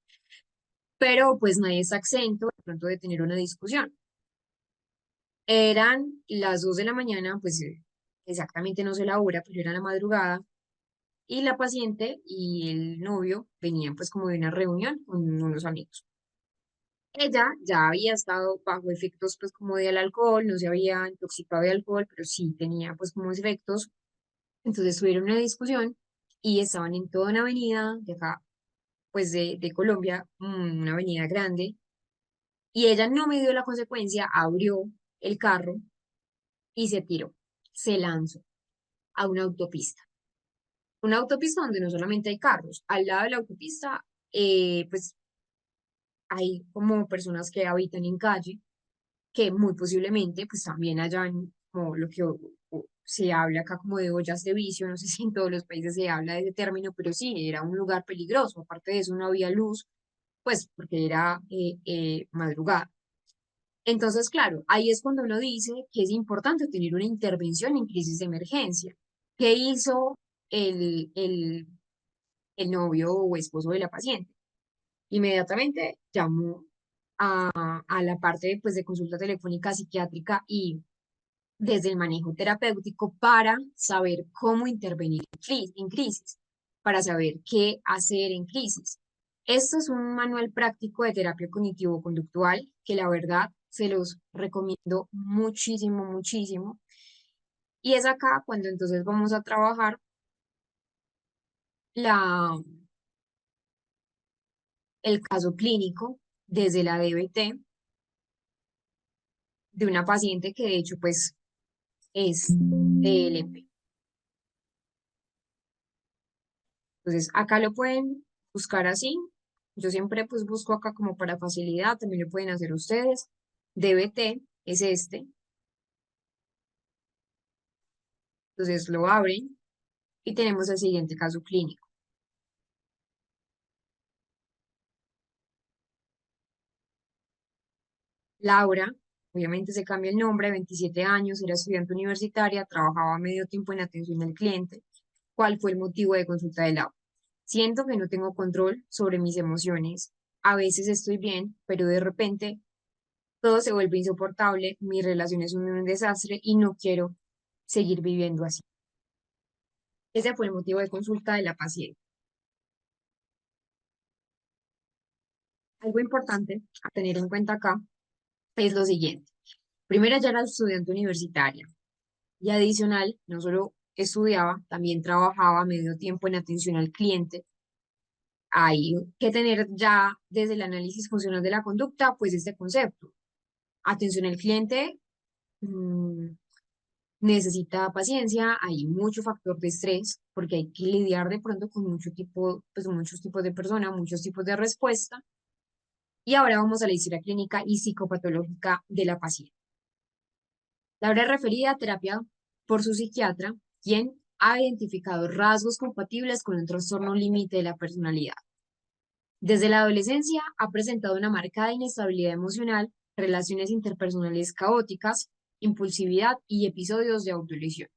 pero pues nadie está exento de pronto de tener una discusión. Eran las 2 de la mañana, pues exactamente no sé la hora, pero era la madrugada, y la paciente y el novio venían pues como de una reunión con unos amigos. Ella ya había estado bajo efectos pues como del alcohol, no se había intoxicado de alcohol, pero sí tenía pues como efectos. Entonces tuvieron una discusión y estaban en toda una avenida de acá, pues de Colombia, una avenida grande, y ella no midió la consecuencia, abrió el carro y se tiró, se lanzó a una autopista. Una autopista donde no solamente hay carros, al lado de la autopista, pues hay como personas que habitan en calle, que muy posiblemente pues también hayan como lo que se habla acá como de ollas de vicio, no sé si en todos los países se habla de ese término, pero sí, era un lugar peligroso, aparte de eso no había luz, pues porque era madrugada. Entonces, claro, ahí es cuando uno dice que es importante tener una intervención en crisis de emergencia. ¿Qué hizo el el novio o esposo de la paciente? Inmediatamente llamó a la parte pues, de consulta telefónica psiquiátrica y desde el manejo terapéutico para saber cómo intervenir en crisis, para saber qué hacer en crisis. Esto es un manual práctico de terapia cognitivo-conductual que la verdad se los recomiendo muchísimo, muchísimo. Y es acá cuando entonces vamos a trabajar la, el caso clínico desde la DBT de una paciente que de hecho pues es TLP. Entonces acá lo pueden buscar así. Yo siempre pues busco acá como para facilidad, también lo pueden hacer ustedes. DBT es este. Entonces lo abren y tenemos el siguiente caso clínico. Laura, obviamente se cambia el nombre, 27 años, era estudiante universitaria, trabajaba medio tiempo en atención al cliente. ¿Cuál fue el motivo de consulta de Laura? Siento que no tengo control sobre mis emociones. A veces estoy bien, pero de repente todo se vuelve insoportable, mi relación es un desastre y no quiero seguir viviendo así. Ese fue el motivo de consulta de la paciente. Algo importante a tener en cuenta acá es lo siguiente. Primero, ya era estudiante universitaria y adicional, no solo estudiaba, también trabajaba medio tiempo en atención al cliente. Hay que tener ya desde el análisis funcional de la conducta, pues este concepto. Atención al cliente, mm, necesita paciencia, hay mucho factor de estrés, porque hay que lidiar de pronto con muchos tipos de personas, muchos tipos de respuesta. Y ahora vamos a la historia clínica y psicopatológica de la paciente. Laura es referida a terapia por su psiquiatra, quien ha identificado rasgos compatibles con un trastorno límite de la personalidad. Desde la adolescencia ha presentado una marcada inestabilidad emocional, relaciones interpersonales caóticas, impulsividad y episodios de autolesión.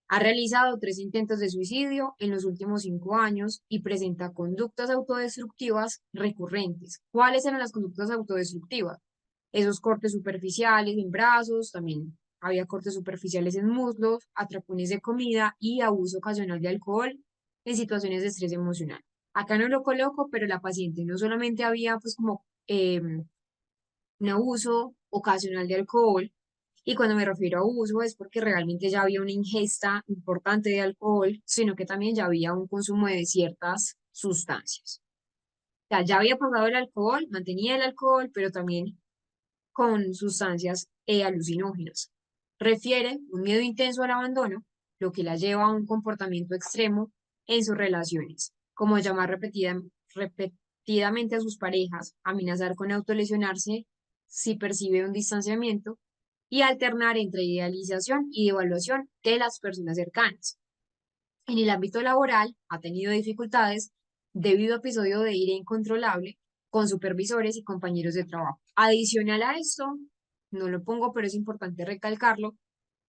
Ha realizado 3 intentos de suicidio en los últimos 5 años y presenta conductas autodestructivas recurrentes. ¿Cuáles eran las conductas autodestructivas? Esos cortes superficiales en brazos, también había cortes superficiales en muslos, atracones de comida y abuso ocasional de alcohol en situaciones de estrés emocional. Acá no lo coloco, pero la paciente no solamente había pues como un abuso ocasional de alcohol, y cuando me refiero a abuso es porque realmente ya había una ingesta importante de alcohol, sino que también ya había un consumo de ciertas sustancias. O sea, ya había pasado el alcohol, mantenía el alcohol, pero también con sustancias alucinógenas. Refiere un miedo intenso al abandono, lo que la lleva a un comportamiento extremo en sus relaciones, como llamar repetidamente a sus parejas, amenazar con autolesionarse si percibe un distanciamiento y alternar entre idealización y devaluación de las personas cercanas. En el ámbito laboral ha tenido dificultades debido a episodios de ira incontrolable con supervisores y compañeros de trabajo. Adicional a esto, no lo pongo, pero es importante recalcarlo,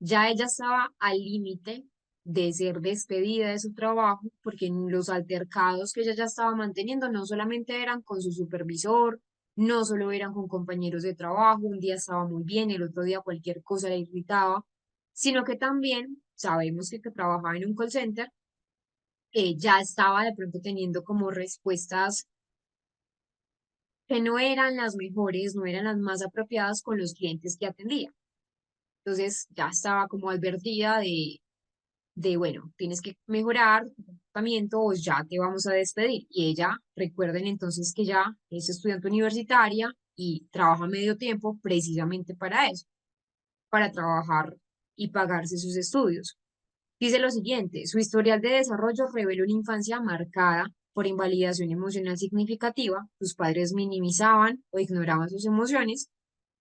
ya ella estaba al límite de ser despedida de su trabajo porque los altercados que ella ya estaba manteniendo no solamente eran con su supervisor, no solo eran con compañeros de trabajo, un día estaba muy bien, el otro día cualquier cosa le irritaba, sino que también sabemos que trabajaba en un call center, ya estaba de pronto teniendo como respuestas que no eran las mejores, no eran las más apropiadas con los clientes que atendía. Entonces ya estaba como advertida bueno, tienes que mejorar tu comportamiento o ya te vamos a despedir. Y ella, recuerden entonces que ya es estudiante universitaria y trabaja medio tiempo precisamente para eso, para trabajar y pagarse sus estudios. Dice lo siguiente, su historial de desarrollo revela una infancia marcada por invalidación emocional significativa, sus padres minimizaban o ignoraban sus emociones,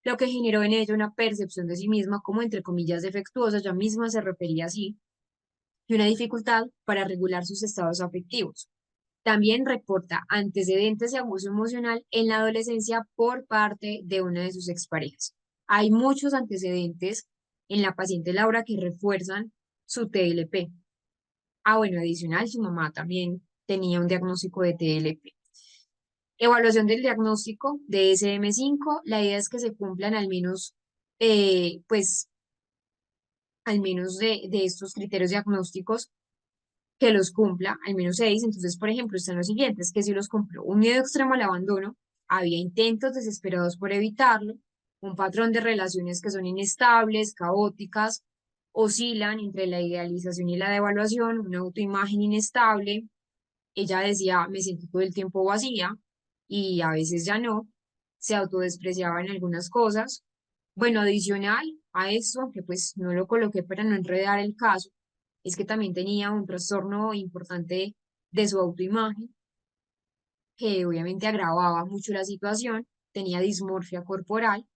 lo que generó en ella una percepción de sí misma como entre comillas defectuosa, ella misma se refería así, y una dificultad para regular sus estados afectivos. También reporta antecedentes de abuso emocional en la adolescencia por parte de una de sus exparejas. Hay muchos antecedentes en la paciente Laura que refuerzan su TLP. Ah, bueno, adicional, su mamá también tenía un diagnóstico de TLP. Evaluación del diagnóstico de SM5, la idea es que se cumplan al menos, pues, al menos de estos criterios diagnósticos, que los cumpla, al menos 6. Entonces, por ejemplo, están los siguientes, que si los cumplió, un miedo extremo al abandono, había intentos desesperados por evitarlo, un patrón de relaciones que son inestables, caóticas, oscilan entre la idealización y la devaluación, una autoimagen inestable. Ella decía, me siento todo el tiempo vacía y a veces ya no, se autodespreciaba en algunas cosas. Bueno, adicional a esto, aunque pues no lo coloqué para no enredar el caso, es que también tenía un trastorno importante de su autoimagen, que obviamente agravaba mucho la situación, tenía dismorfia corporal,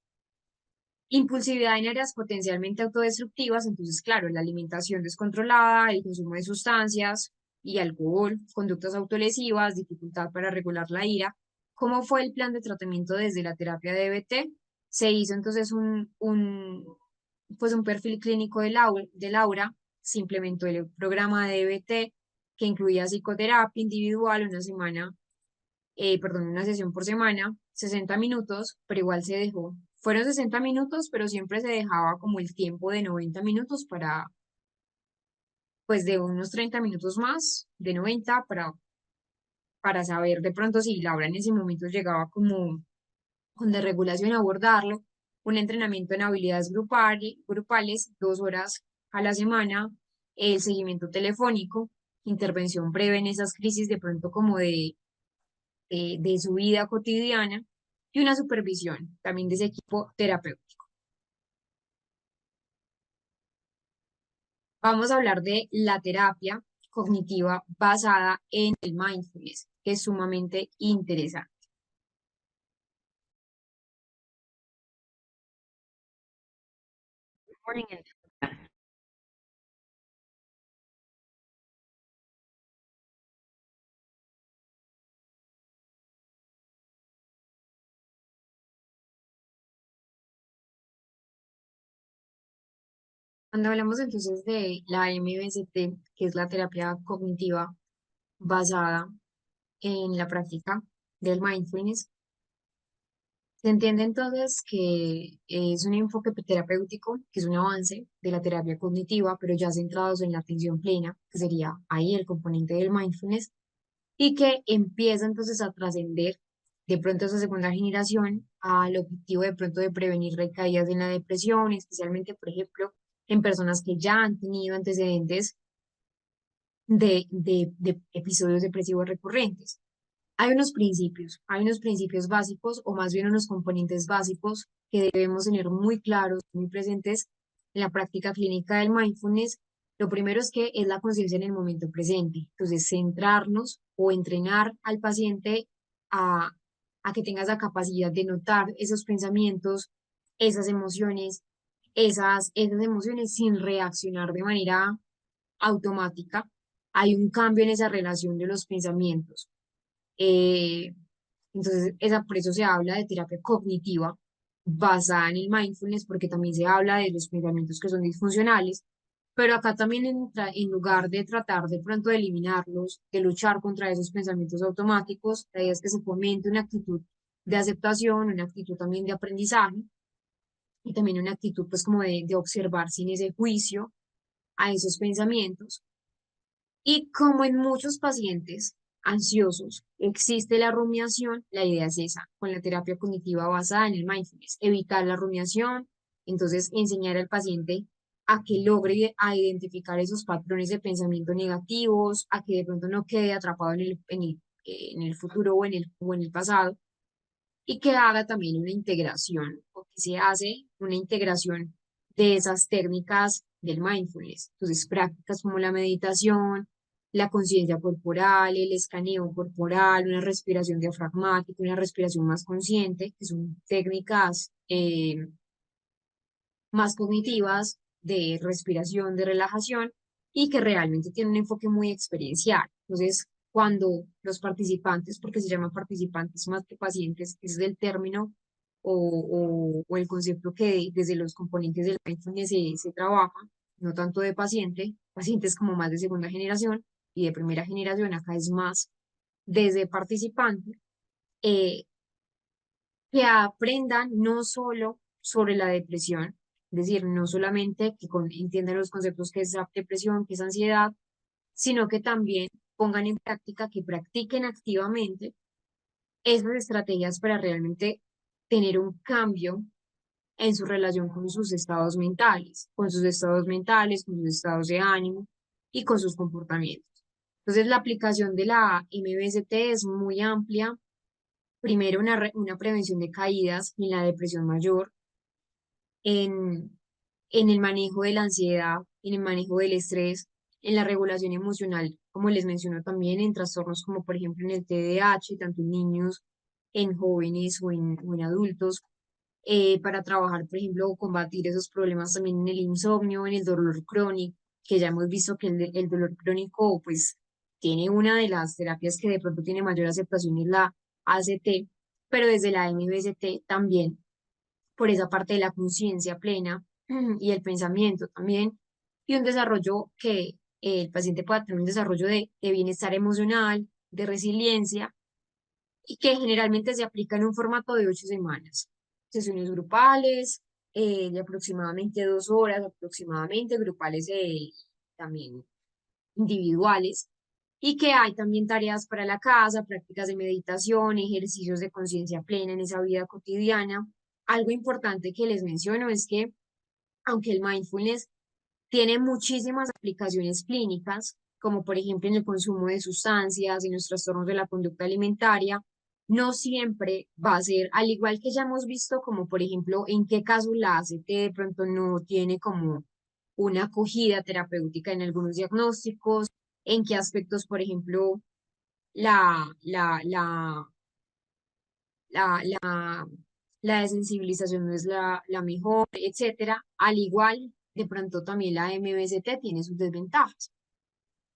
impulsividad en áreas potencialmente autodestructivas, entonces, claro, la alimentación descontrolada, el consumo de sustancias y alcohol, conductas autolesivas, dificultad para regular la ira. ¿Cómo fue el plan de tratamiento desde la terapia de EBT? Se hizo entonces pues un perfil clínico de Laura, se implementó el programa de EBT que incluía psicoterapia individual una sesión por semana, 60 minutos, pero igual se dejó. Fueron 60 minutos, pero siempre se dejaba como el tiempo de 90 minutos pues de unos 30 minutos más, de 90 para saber de pronto si Laura en ese momento llegaba como con desregulación a abordarlo, un entrenamiento en habilidades grupales, 2 horas a la semana, el seguimiento telefónico, intervención breve en esas crisis de pronto como de su vida cotidiana y una supervisión también de ese equipo terapéutico. Vamos a hablar de la terapia cognitiva basada en el mindfulness, que es sumamente interesante. Morning and Cuando hablamos entonces de la MBST, que es la terapia cognitiva basada en la práctica del mindfulness, se entiende entonces que es un enfoque terapéutico, que es un avance de la terapia cognitiva, pero ya centrados en la atención plena, que sería ahí el componente del mindfulness, y que empieza entonces a trascender de pronto esa segunda generación al objetivo de pronto de prevenir recaídas en la depresión, especialmente, por ejemplo, en personas que ya han tenido antecedentes de episodios depresivos recurrentes. Hay unos principios básicos o más bien unos componentes básicos que debemos tener muy claros, muy presentes en la práctica clínica del mindfulness. Lo primero es que es la conciencia en el momento presente. Entonces, centrarnos o entrenar al paciente a, a que tenga esa capacidad de notar esos pensamientos, esas emociones, esas emociones sin reaccionar de manera automática. Hay un cambio en esa relación de los pensamientos. Eh, entonces, por eso se habla de terapia cognitiva basada en el mindfulness, porque también se habla de los pensamientos que son disfuncionales, pero acá también en lugar de tratar de pronto de eliminarlos, de luchar contra esos pensamientos automáticos, la idea es que se fomente una actitud de aceptación, una actitud también de aprendizaje y también una actitud pues como de observar sin ese juicio a esos pensamientos. Y como en muchos pacientes ansiosos existe la rumiación, la idea es esa, con la terapia cognitiva basada en el mindfulness, evitar la rumiación, entonces enseñar al paciente a que logre a identificar esos patrones de pensamiento negativos, a que de pronto no quede atrapado en el futuro o en el pasado, y que haga también una integración, o que se hace una integración de esas técnicas del mindfulness. Entonces, prácticas como la meditación, la conciencia corporal, el escaneo corporal, una respiración diafragmática, una respiración más consciente, que son técnicas más cognitivas de respiración, de relajación y que realmente tienen un enfoque muy experiencial. Entonces, cuando los participantes, porque se llaman participantes más que pacientes, ese es el término o el concepto que desde los componentes del mindfulness se trabaja, no tanto de paciente, pacientes como más de segunda generación y de primera generación, acá es más desde participante, eh, que aprendan no solo sobre la depresión, es decir, no solamente que entiendan los conceptos que es la depresión, que es ansiedad, sino que también pongan en práctica, que practiquen activamente esas estrategias para realmente tener un cambio en su relación con sus estados mentales, con sus estados mentales, con sus estados de ánimo y con sus comportamientos. Entonces, la aplicación de la MBST es muy amplia. Primero, una prevención de caídas en la depresión mayor, en, en el manejo de la ansiedad, en el manejo del estrés, en la regulación emocional, como les menciono también, en trastornos como por ejemplo en el TDAH, tanto en niños, en jóvenes o en adultos, para trabajar, por ejemplo, o combatir esos problemas también en el insomnio, en el dolor crónico, que ya hemos visto que el dolor crónico, pues, tiene una de las terapias que de pronto tiene mayor aceptación, es la ACT, pero desde la MBST también, por esa parte de la conciencia plena y el pensamiento también, y un desarrollo que el paciente pueda tener un desarrollo de bienestar emocional, de resiliencia, y que generalmente se aplica en un formato de 8 semanas. Sesiones grupales de aproximadamente 2 horas, aproximadamente grupales también individuales, y que hay también tareas para la casa, prácticas de meditación, ejercicios de conciencia plena en esa vida cotidiana. Algo importante que les menciono es que aunque el mindfulness tiene muchísimas aplicaciones clínicas, como por ejemplo en el consumo de sustancias, en los trastornos de la conducta alimentaria, no siempre va a ser, al igual que ya hemos visto, como por ejemplo en qué caso la ACT de pronto no tiene como una acogida terapéutica en algunos diagnósticos, en qué aspectos, por ejemplo, la, la, la, la desensibilización no es la mejor, etcétera. Al igual, de pronto también la MBCT tiene sus desventajas.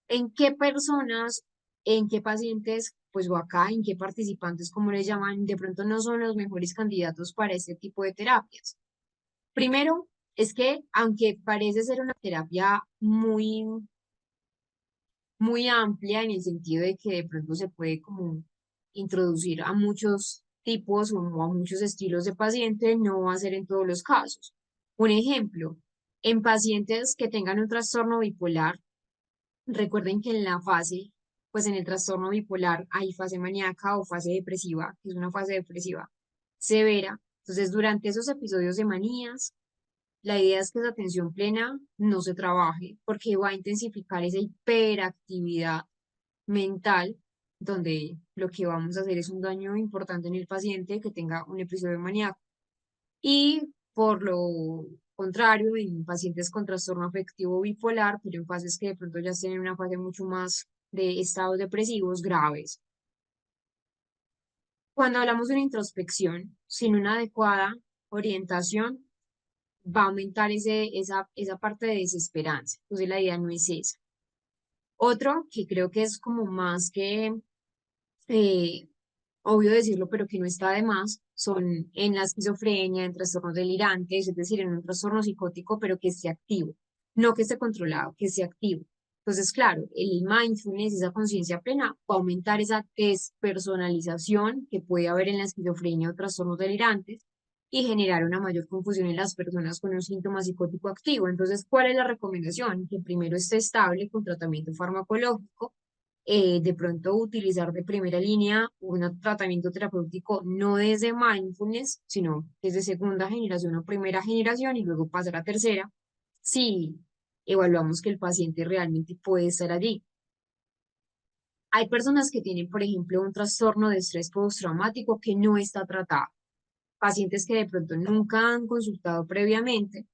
¿En qué personas, en qué pacientes, pues o acá, en qué participantes, como les llaman, de pronto no son los mejores candidatos para este tipo de terapias? Primero, es que aunque parece ser una terapia muy amplia en el sentido de que de pronto se puede como introducir a muchos tipos o a muchos estilos de paciente, no va a ser en todos los casos. Un ejemplo, en pacientes que tengan un trastorno bipolar, recuerden que en la fase, pues en el trastorno bipolar hay fase maníaca o fase depresiva, que es una fase depresiva severa. Entonces, durante esos episodios de manías, la idea es que esa atención plena no se trabaje porque va a intensificar esa hiperactividad mental, donde lo que vamos a hacer es un daño importante en el paciente que tenga un episodio maníaco. Y por lo contrario, en pacientes con trastorno afectivo bipolar, pero en fases que de pronto ya estén en una fase mucho más de estados depresivos graves. Cuando hablamos de una introspección, sin una adecuada orientación, va a aumentar esa parte de desesperanza. Entonces la idea no es esa. Otro que creo que es como más que eh, obvio decirlo, pero que no está de más, son en la esquizofrenia, en trastornos delirantes, es decir, en un trastorno psicótico, pero que esté activo, no que esté controlado, que esté activo. Entonces, claro, el mindfulness, esa conciencia plena, va a aumentar esa despersonalización que puede haber en la esquizofrenia o trastornos delirantes y generar una mayor confusión en las personas con un síntoma psicótico activo. Entonces, ¿cuál es la recomendación? Que primero esté estable con tratamiento farmacológico, de pronto utilizar de primera línea un tratamiento terapéutico no desde mindfulness, sino desde segunda generación o primera generación y luego pasar a tercera, si evaluamos que el paciente realmente puede estar allí. Hay personas que tienen, por ejemplo, un trastorno de estrés postraumático que no está tratado. Pacientes que de pronto nunca han consultado previamente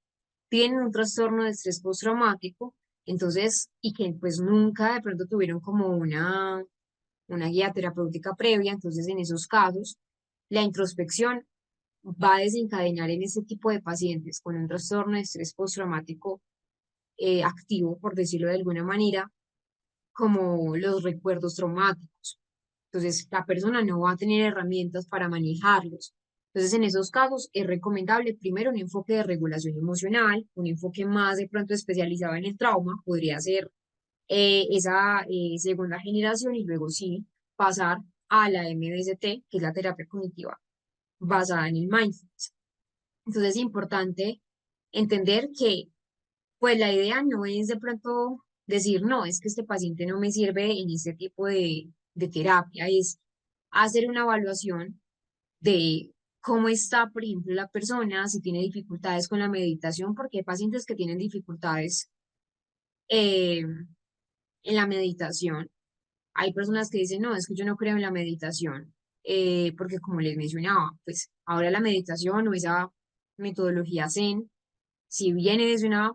tienen un trastorno de estrés postraumático, entonces, y que pues nunca de pronto tuvieron como una guía terapéutica previa, entonces en esos casos la introspección va a desencadenar en ese tipo de pacientes con un trastorno de estrés postraumático activo, por decirlo de alguna manera, como los recuerdos traumáticos. Entonces la persona no va a tener herramientas para manejarlos. Entonces en esos casos es recomendable primero un enfoque de regulación emocional, un enfoque más de pronto especializado en el trauma, podría ser esa segunda generación y luego sí pasar a la MBST, que es la terapia cognitiva basada en el mindfulness. Entonces es importante entender que pues la idea no es de pronto decir, no, es que este paciente no me sirve en este tipo de terapia, es hacer una evaluación de cómo está, por ejemplo, la persona, si tiene dificultades con la meditación, porque hay pacientes que tienen dificultades eh, en la meditación. Hay personas que dicen, no, es que yo no creo en la meditación, porque como les mencionaba, pues ahora la meditación o esa metodología Zen, si viene desde una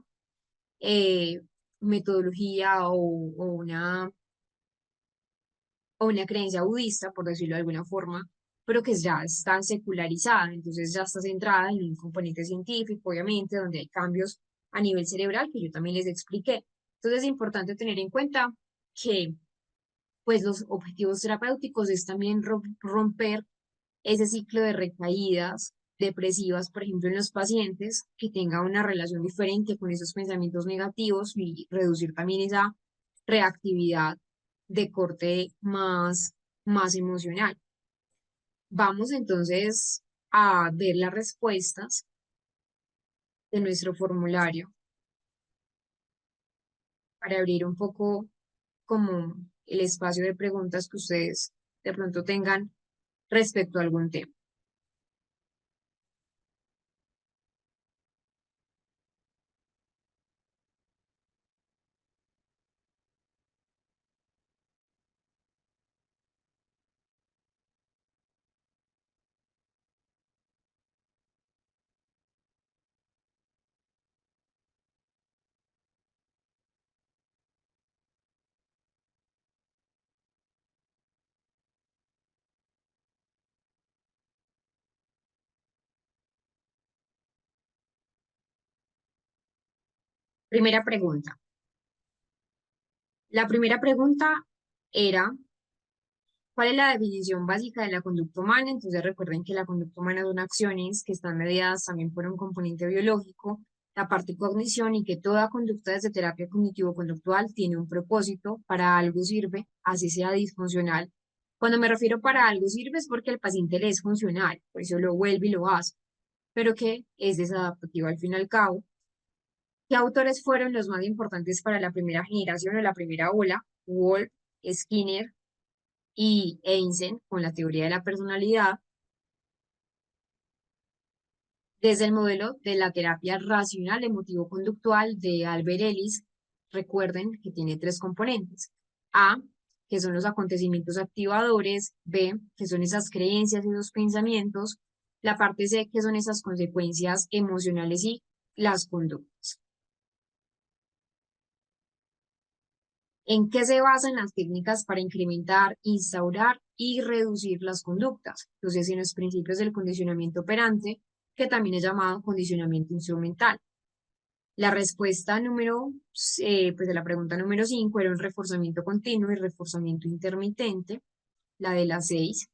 eh, metodología o una creencia budista, por decirlo de alguna forma, pero que ya está secularizada, entonces ya está centrada en un componente científico, obviamente, donde hay cambios a nivel cerebral que yo también les expliqué. Entonces es importante tener en cuenta que pues los objetivos terapéuticos es también romper ese ciclo de recaídas depresivas, por ejemplo, en los pacientes, que tenga una relación diferente con esos pensamientos negativos y reducir también esa reactividad de corte más emocional. Vamos entonces a ver las respuestas de nuestro formulario para abrir un poco como el espacio de preguntas que ustedes de pronto tengan respecto a algún tema. Primera pregunta. La primera pregunta era, ¿cuál es la definición básica de la conducta humana? Entonces recuerden que la conducta humana son acciones que están mediadas también por un componente biológico, la parte cognición y que toda conducta desde terapia cognitivo-conductual tiene un propósito, para algo sirve, así sea disfuncional. Cuando me refiero para algo sirve es porque el paciente le es funcional, por eso lo vuelve y lo hace, pero que es desadaptativo al fin y al cabo. ¿Qué autores fueron los más importantes para la primera generación o la primera ola? Wolff, Skinner y Einstein con la teoría de la personalidad, desde el modelo de la terapia racional emotivo-conductual de Albert Ellis. Recuerden que tiene tres componentes. A, que son los acontecimientos activadores. B, que son esas creencias y esos pensamientos. La parte C, que son esas consecuencias emocionales y las conductas. ¿En qué se basan las técnicas para incrementar, instaurar y reducir las conductas? Entonces, en los principios del condicionamiento operante, que también es llamado condicionamiento instrumental. La respuesta pues de la pregunta número 5 era un reforzamiento continuo y reforzamiento intermitente. La de las 6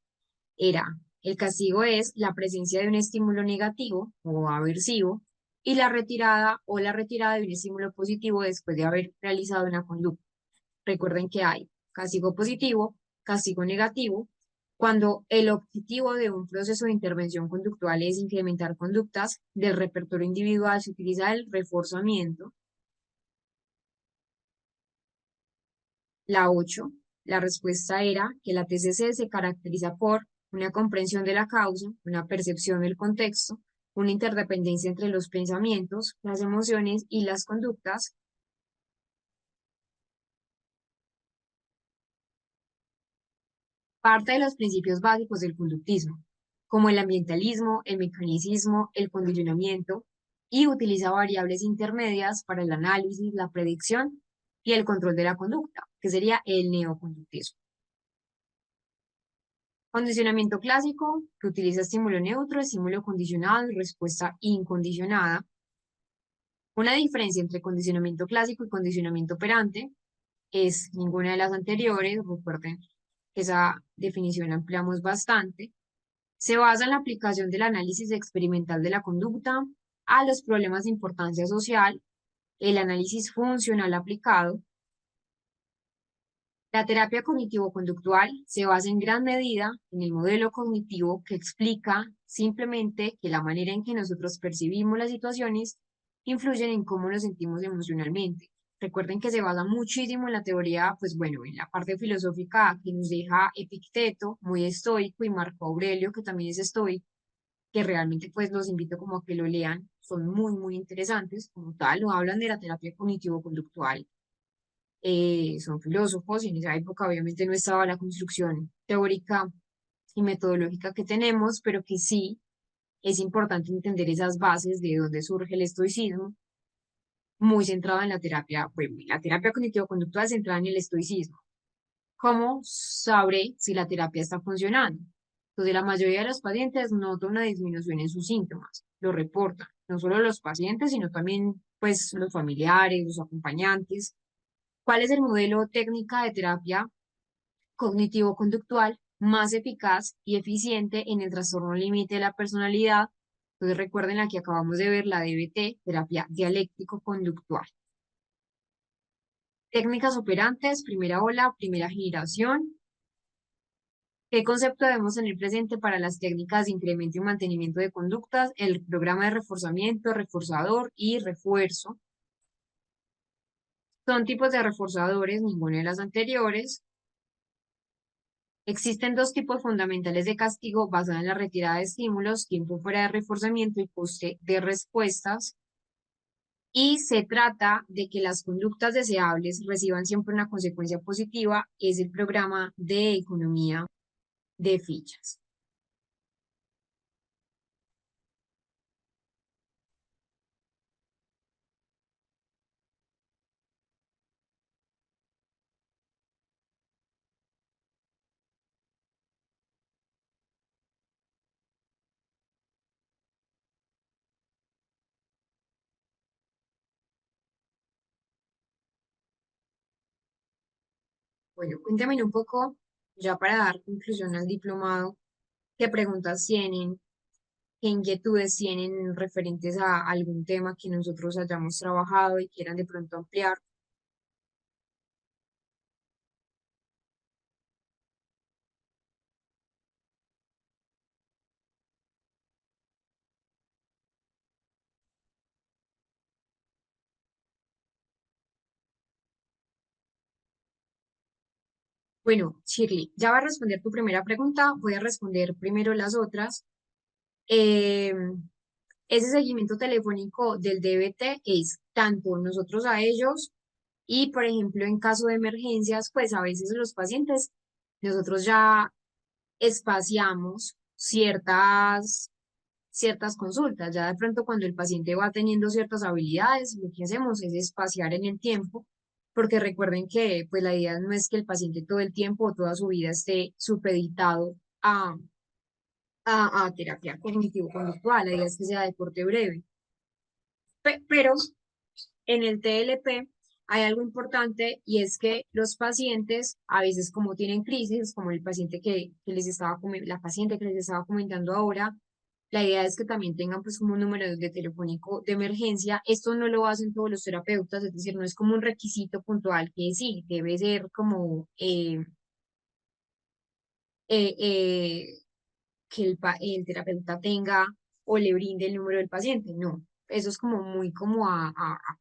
era, el castigo es la presencia de un estímulo negativo o aversivo y la retirada de un estímulo positivo después de haber realizado una conducta. Recuerden que hay castigo positivo, castigo negativo. Cuando el objetivo de un proceso de intervención conductual es incrementar conductas del repertorio individual, se utiliza el reforzamiento. La 8, la respuesta era que la TCC se caracteriza por una comprensión de la causa, una percepción del contexto, una interdependencia entre los pensamientos, las emociones y las conductas. Parte de los principios básicos del conductismo, como el ambientalismo, el mecanicismo, el condicionamiento, y utiliza variables intermedias para el análisis, la predicción y el control de la conducta, que sería el neoconductismo. Condicionamiento clásico, que utiliza estímulo neutro, estímulo condicionado y respuesta incondicionada. Una diferencia entre condicionamiento clásico y condicionamiento operante es ninguna de las anteriores. Recuerden que esa definición la ampliamos bastante. Se basa en la aplicación del análisis experimental de la conducta a los problemas de importancia social, el análisis funcional aplicado. La terapia cognitivo-conductual se basa en gran medida en el modelo cognitivo que explica simplemente que la manera en que nosotros percibimos las situaciones influyen en cómo nos sentimos emocionalmente. Recuerden que se basa muchísimo en la teoría, pues bueno, en la parte filosófica que nos deja Epicteto, muy estoico, y Marco Aurelio, que también es estoico, que realmente pues los invito como a que lo lean, son muy, muy interesantes, como tal, no hablan de la terapia cognitivo-conductual, son filósofos y en esa época obviamente no estaba la construcción teórica y metodológica que tenemos, pero que sí es importante entender esas bases de dónde surge el estoicismo, muy centrado en la terapia, bueno, la terapia cognitivo-conductual centrada en el estoicismo. ¿Cómo sabré si la terapia está funcionando? Entonces, la mayoría de los pacientes nota una disminución en sus síntomas, lo reportan, no solo los pacientes, sino también pues los familiares, los acompañantes. ¿Cuál es el modelo técnica de terapia cognitivo-conductual más eficaz y eficiente en el trastorno límite de la personalidad? Entonces recuerden la que acabamos de ver, la DBT, terapia dialéctico-conductual. Técnicas operantes, primera ola, primera generación. ¿Qué concepto debemos tener presente para las técnicas de incremento y mantenimiento de conductas? El programa de reforzamiento, reforzador y refuerzo. Son tipos de reforzadores, ninguna de las anteriores. Existen dos tipos fundamentales de castigo basado en la retirada de estímulos, tiempo fuera de reforzamiento y coste de respuestas. Y se trata de que las conductas deseables reciban siempre una consecuencia positiva, es el programa de economía de fichas. Bueno, cuéntame un poco, ya para dar conclusión al diplomado, qué preguntas tienen, qué inquietudes tienen referentes a algún tema que nosotros hayamos trabajado y quieran de pronto ampliar. Bueno, Shirley, ya va a responder tu primera pregunta, voy a responder primero las otras. Eh, Ese seguimiento telefónico del DBT es tanto nosotros a ellos y, por ejemplo, en caso de emergencias, pues a veces los pacientes, nosotros ya espaciamos ciertas consultas. Ya de pronto cuando el paciente va teniendo ciertas habilidades, lo que hacemos es espaciar en el tiempo, porque recuerden que pues la idea no es que el paciente todo el tiempo o toda su vida esté supeditado a, a terapia cognitivo-conductual, la idea es que sea de corte breve. Pero en el TLP hay algo importante y es que los pacientes, a veces como tienen crisis, como el paciente que les estaba, la paciente que les estaba comentando ahora, la idea es que también tengan pues como un número de telefónico de emergencia. Esto no lo hacen todos los terapeutas, es decir, no es como un requisito puntual que sí, debe ser como eh, eh, que el terapeuta tenga o le brinde el número del paciente. No, eso es como muy como a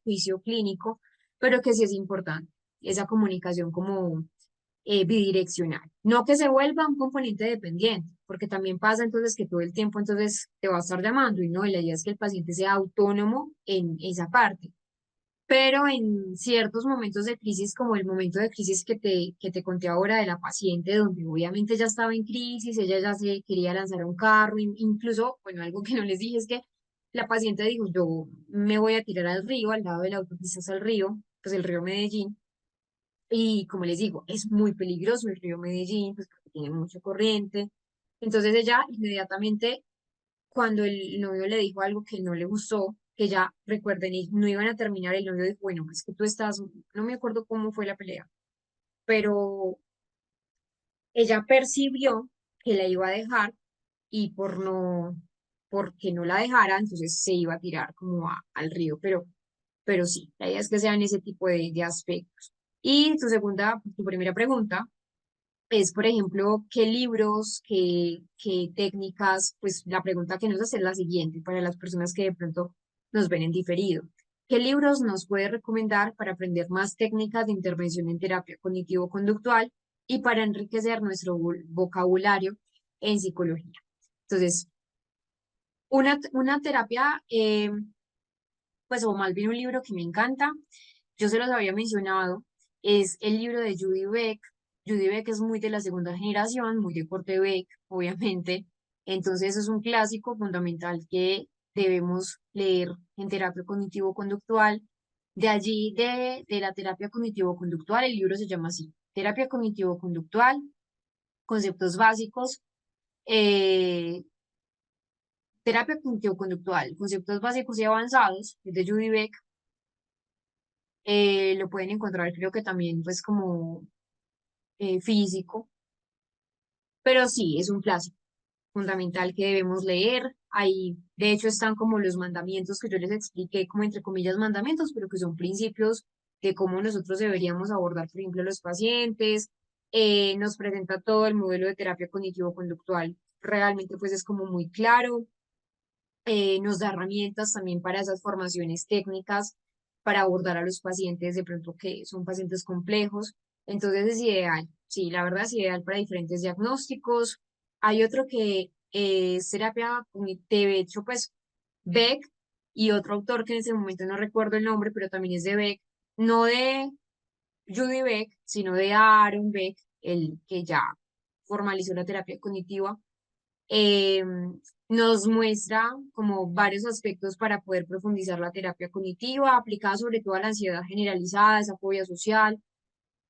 juicio clínico, pero que sí es importante, esa comunicación como bidireccional. No que se vuelva un componente dependiente, porque también pasa entonces que todo el tiempo entonces te va a estar llamando y no, y la idea es que el paciente sea autónomo en esa parte. Pero en ciertos momentos de crisis, como el momento de crisis que te conté ahora de la paciente, donde obviamente ya estaba en crisis, ella ya se quería lanzar a un carro, incluso, bueno, algo que no les dije es que la paciente dijo, yo me voy a tirar al río, al lado de la autopista al río, pues el río Medellín, y como les digo, es muy peligroso el río Medellín, pues porque tiene mucha corriente. Entonces ella inmediatamente cuando el novio le dijo algo que no le gustó, que ya recuerden, y no iban a terminar, el novio dijo, bueno, es que tú estás, no me acuerdo cómo fue la pelea, pero ella percibió que la iba a dejar y porque no la dejara, entonces se iba a tirar como al río, pero sí, la idea es que sean ese tipo de aspectos. Y tu primera pregunta es, por ejemplo, qué libros, qué técnicas, pues la pregunta que nos hace es la siguiente para las personas que de pronto nos ven en diferido. ¿Qué libros nos puede recomendar para aprender más técnicas de intervención en terapia cognitivo-conductual y para enriquecer nuestro vocabulario en psicología? Entonces, una terapia, pues o más bien un libro que me encanta, yo se los había mencionado, es el libro de Judy Beck. Judy Beck es muy de la segunda generación, muy de corte Beck, obviamente. Entonces es un clásico fundamental que debemos leer en terapia cognitivo-conductual. De allí, de la terapia cognitivo-conductual, el libro se llama así, Terapia cognitivo-conductual, conceptos básicos, eh, terapia cognitivo-conductual, conceptos básicos y avanzados, es de Judy Beck. Lo pueden encontrar creo que también pues como físico, pero sí, es un clásico fundamental que debemos leer. Ahí, de hecho, están como los mandamientos que yo les expliqué, como entre comillas mandamientos, pero que son principios de cómo nosotros deberíamos abordar, por ejemplo, a los pacientes. Nos presenta todo el modelo de terapia cognitivo-conductual. Realmente pues es como muy claro, nos da herramientas también para esas formaciones técnicas para abordar a los pacientes de pronto que son pacientes complejos. Entonces es ideal, sí, la verdad es ideal para diferentes diagnósticos. Hay otro que es terapia cognitiva, de hecho, pues Beck y otro autor que en ese momento no recuerdo el nombre, pero también es de Beck, no de Judy Beck, sino de Aaron Beck, el que ya formalizó la terapia cognitiva eh, nos muestra como varios aspectos para poder profundizar la terapia cognitiva, aplicada sobre todo a la ansiedad generalizada, esa fobia social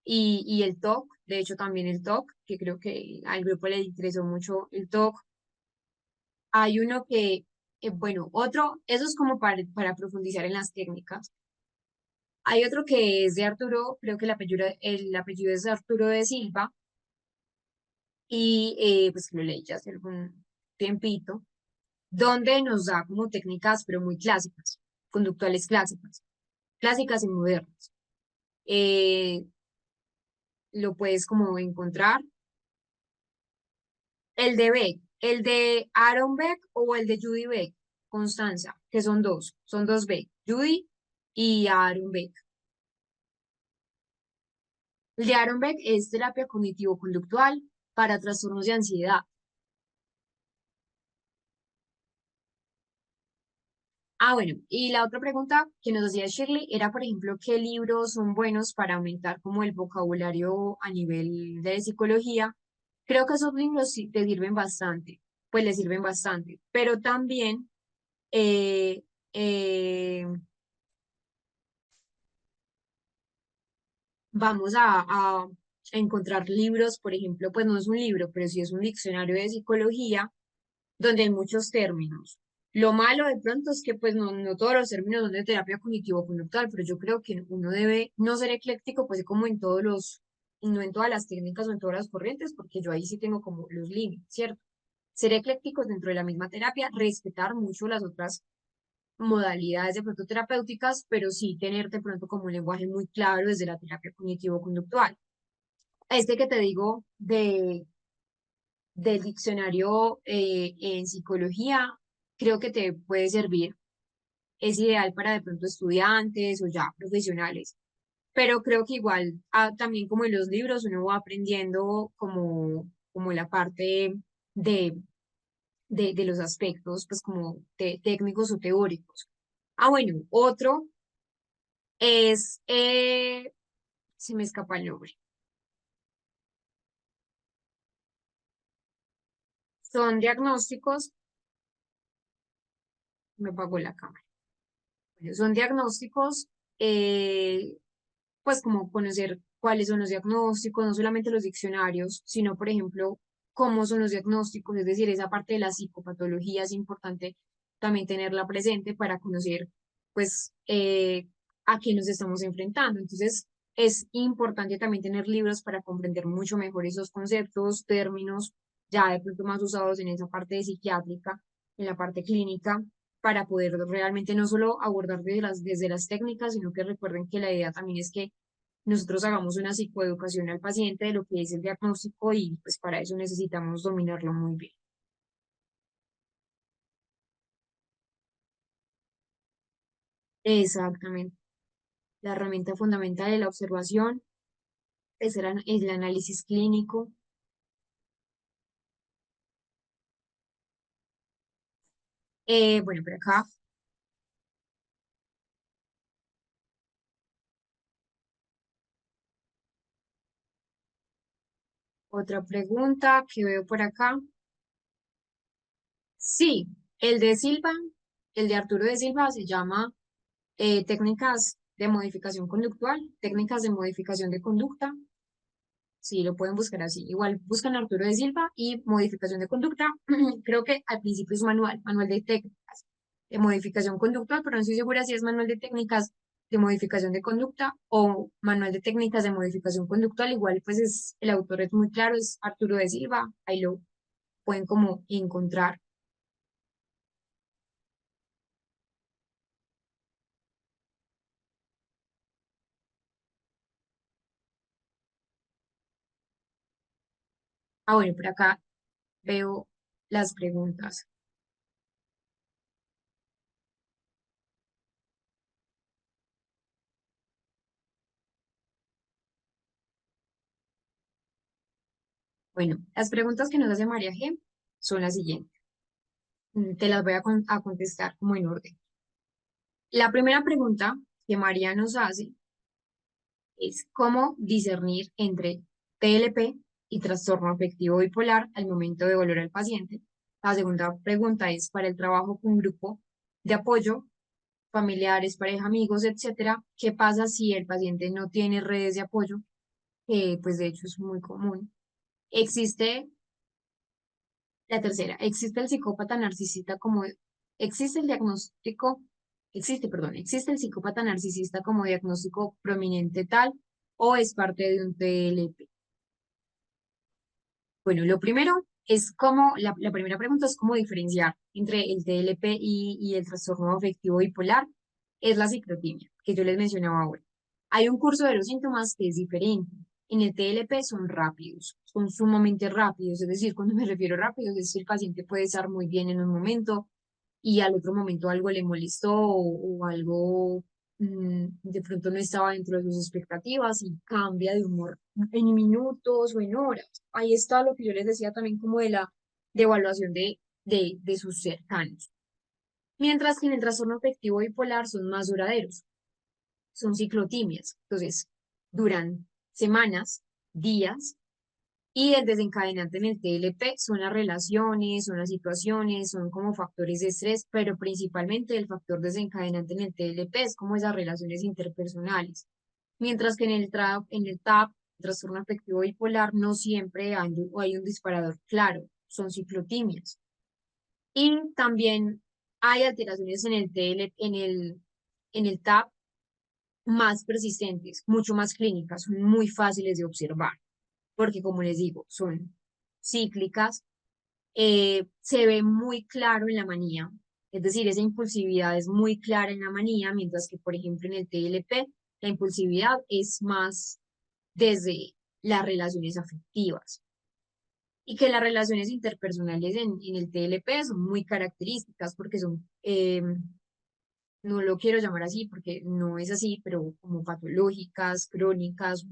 y el TOC, de hecho también el TOC, que creo que al grupo le interesó mucho el TOC. Hay uno que, bueno, otro, eso es como para profundizar en las técnicas. Hay otro que es de Arturo, creo que el apellido es Arturo de Silva, y pues que lo leí ya hace algún tiempito, donde nos da como técnicas, pero muy clásicas, conductuales clásicas, clásicas y modernas. Eh, lo puedes como encontrar. El de Beck, el de Aaron Beck o el de Judy Beck, Constanza, que son dos Beck, Judy y Aaron Beck. El de Aaron Beck es terapia cognitivo-conductual para trastornos de ansiedad. Ah, bueno, y la otra pregunta que nos hacía Shirley era, por ejemplo, ¿qué libros son buenos para aumentar como el vocabulario a nivel de psicología? Creo que esos libros sí te sirven bastante, pues les sirven bastante, pero también eh, eh, vamos a encontrar libros, por ejemplo, pues no es un libro, pero sí es un diccionario de psicología donde hay muchos términos. Lo malo de pronto es que pues no todos los términos son de terapia cognitivo-conductual, pero yo creo que uno debe no ser ecléctico pues como en todos no en todas las técnicas o en todas las corrientes, porque yo ahí sí tengo como los límites, ¿cierto? Ser eclécticos dentro de la misma terapia, respetar mucho las otras modalidades de pronto terapéuticas, pero sí tener de pronto como un lenguaje muy claro desde la terapia cognitivo-conductual. Este que te digo del diccionario en psicología, creo que te puede servir. Es ideal para de pronto estudiantes o ya profesionales, pero creo que igual también como en los libros uno va aprendiendo como la parte de, de los aspectos, pues como técnicos o teóricos. Ah, bueno, otro es, se me escapa el nombre, son diagnósticos, me apagó la cámara. Bueno, son diagnósticos, eh, pues como conocer cuáles son los diagnósticos, no solamente los diccionarios, sino, por ejemplo, cómo son los diagnósticos, es decir, esa parte de la psicopatología es importante también tenerla presente para conocer, pues, a qué nos estamos enfrentando. Entonces, es importante también tener libros para comprender mucho mejor esos conceptos, términos, ya de pronto más usados en esa parte de psiquiátrica, en la parte clínica, para poder realmente no solo abordar desde las técnicas, sino que recuerden que la idea también es que nosotros hagamos una psicoeducación al paciente de lo que es el diagnóstico y pues para eso necesitamos dominarlo muy bien. Exactamente. La herramienta fundamental es la observación, es el análisis clínico. Bueno, por acá otra pregunta que veo por acá. Sí, el de Silva, el de Arturo de Silva se llama técnicas de modificación conductual, técnicas de modificación de conducta. Sí, lo pueden buscar así. Igual buscan Arturo de Silva y modificación de conducta. Creo que al principio es manual de técnicas de modificación conductual, pero no estoy segura si es manual de técnicas de modificación de conducta o manual de técnicas de modificación conductual. Igual, pues el autor es muy claro, es Arturo de Silva. Ahí lo pueden como encontrar. Ah, bueno, por acá veo las preguntas. Bueno, las preguntas que nos hace María G son las siguientes. Te las voy a contestar como en orden. La primera pregunta que María nos hace es cómo discernir entre TLP y trastorno afectivo bipolar al momento de evaluar al paciente. La segunda pregunta es para el trabajo con grupo de apoyo, familiares, pareja, amigos, etcétera. ¿Qué pasa si el paciente no tiene redes de apoyo? Pues de hecho es muy común. Existe la tercera, existe el psicópata narcisista como existe el diagnóstico existe el psicópata narcisista como diagnóstico prominente tal o es parte de un TLP. Bueno, lo primero es cómo, la primera pregunta es cómo diferenciar entre el TLP y el trastorno afectivo bipolar. Es la ciclotimia, que yo les mencionaba ahora. Hay un curso de los síntomas que es diferente. En el TLP son rápidos, son sumamente rápidos. Es decir, cuando me refiero a rápidos, es que el paciente puede estar muy bien en un momento y al otro momento algo le molestó o algo de pronto no estaba dentro de sus expectativas y cambia de humor en minutos o en horas. Ahí está lo que yo les decía también como de la de evaluación de sus cercanos. Mientras que en el trastorno afectivo bipolar son más duraderos, son ciclotimias. Entonces, duran semanas, días y el desencadenante en el TLP son las relaciones, son las situaciones, son como factores de estrés, pero principalmente el factor desencadenante en el TLP es como esas relaciones interpersonales. Mientras que en el TAP, trastorno afectivo bipolar, no siempre hay un disparador claro, son ciclotimias. Y también hay alteraciones en el TL, en el TAP más persistentes, mucho más clínicas, son muy fáciles de observar porque como les digo, son cíclicas, se ve muy claro en la manía, es decir, esa impulsividad es muy clara en la manía, mientras que, por ejemplo, en el TLP, la impulsividad es más desde las relaciones afectivas. Y que las relaciones interpersonales en el TLP son muy características porque son, no lo quiero llamar así porque no es así, pero como patológicas, crónicas,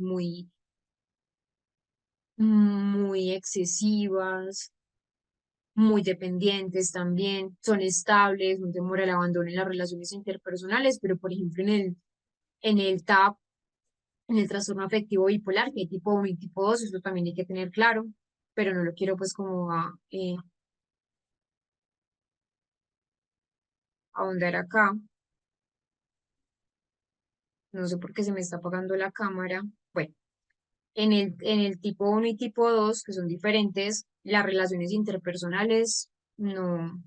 muy excesivas, muy dependientes también, son estables, no temor al abandono en las relaciones interpersonales, pero por ejemplo en el TAP, en el trastorno afectivo bipolar, que hay tipo 1 y tipo 2, eso también hay que tener claro, pero no lo quiero pues como ahondar acá, no sé por qué se me está apagando la cámara. Bueno, en el tipo 1 y tipo 2 que son diferentes, las relaciones interpersonales no,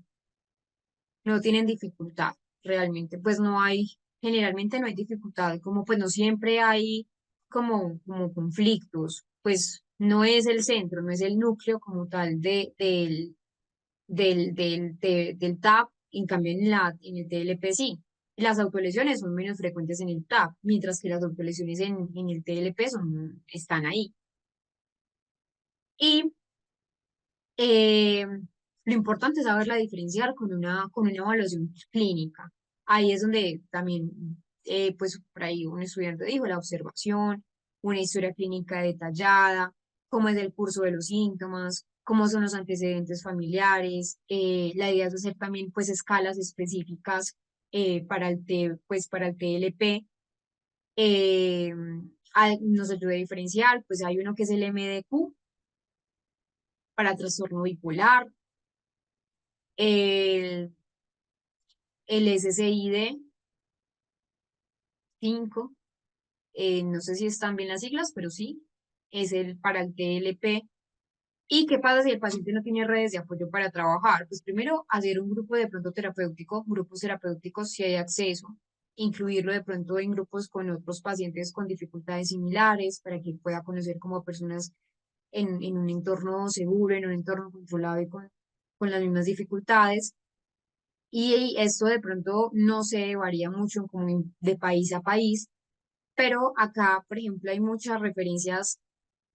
no tienen dificultad realmente, pues no hay, generalmente no hay dificultad, como pues no siempre hay como conflictos, pues no es el centro, no es el núcleo como tal del TAP, en cambio en el TLP sí. Las autolesiones son menos frecuentes en el TAP, mientras que las autolesiones en el TLP están ahí. Y Eh, lo importante es saberla diferenciar con una evaluación clínica. Ahí es donde también, pues por ahí un estudiante dijo la observación, una historia clínica detallada, cómo es el curso de los síntomas, cómo son los antecedentes familiares. La idea es hacer también pues escalas específicas para pues, para el TLP. Eh, Nos ayuda a diferenciar, pues hay uno que es el MDQ para trastorno bipolar, el, el SSID 5, no sé si están bien las siglas, pero sí, es el para el TLP. ¿Y qué pasa si el paciente no tiene redes de apoyo para trabajar? Pues primero, hacer un grupo de pronto terapéutico, grupos terapéuticos si hay acceso, incluirlo de pronto en grupos con otros pacientes con dificultades similares para que pueda conocer como personas en un entorno seguro, en un entorno controlado y con las mismas dificultades. Y esto de pronto no se varía mucho como de país a país, pero acá, por ejemplo, hay muchas referencias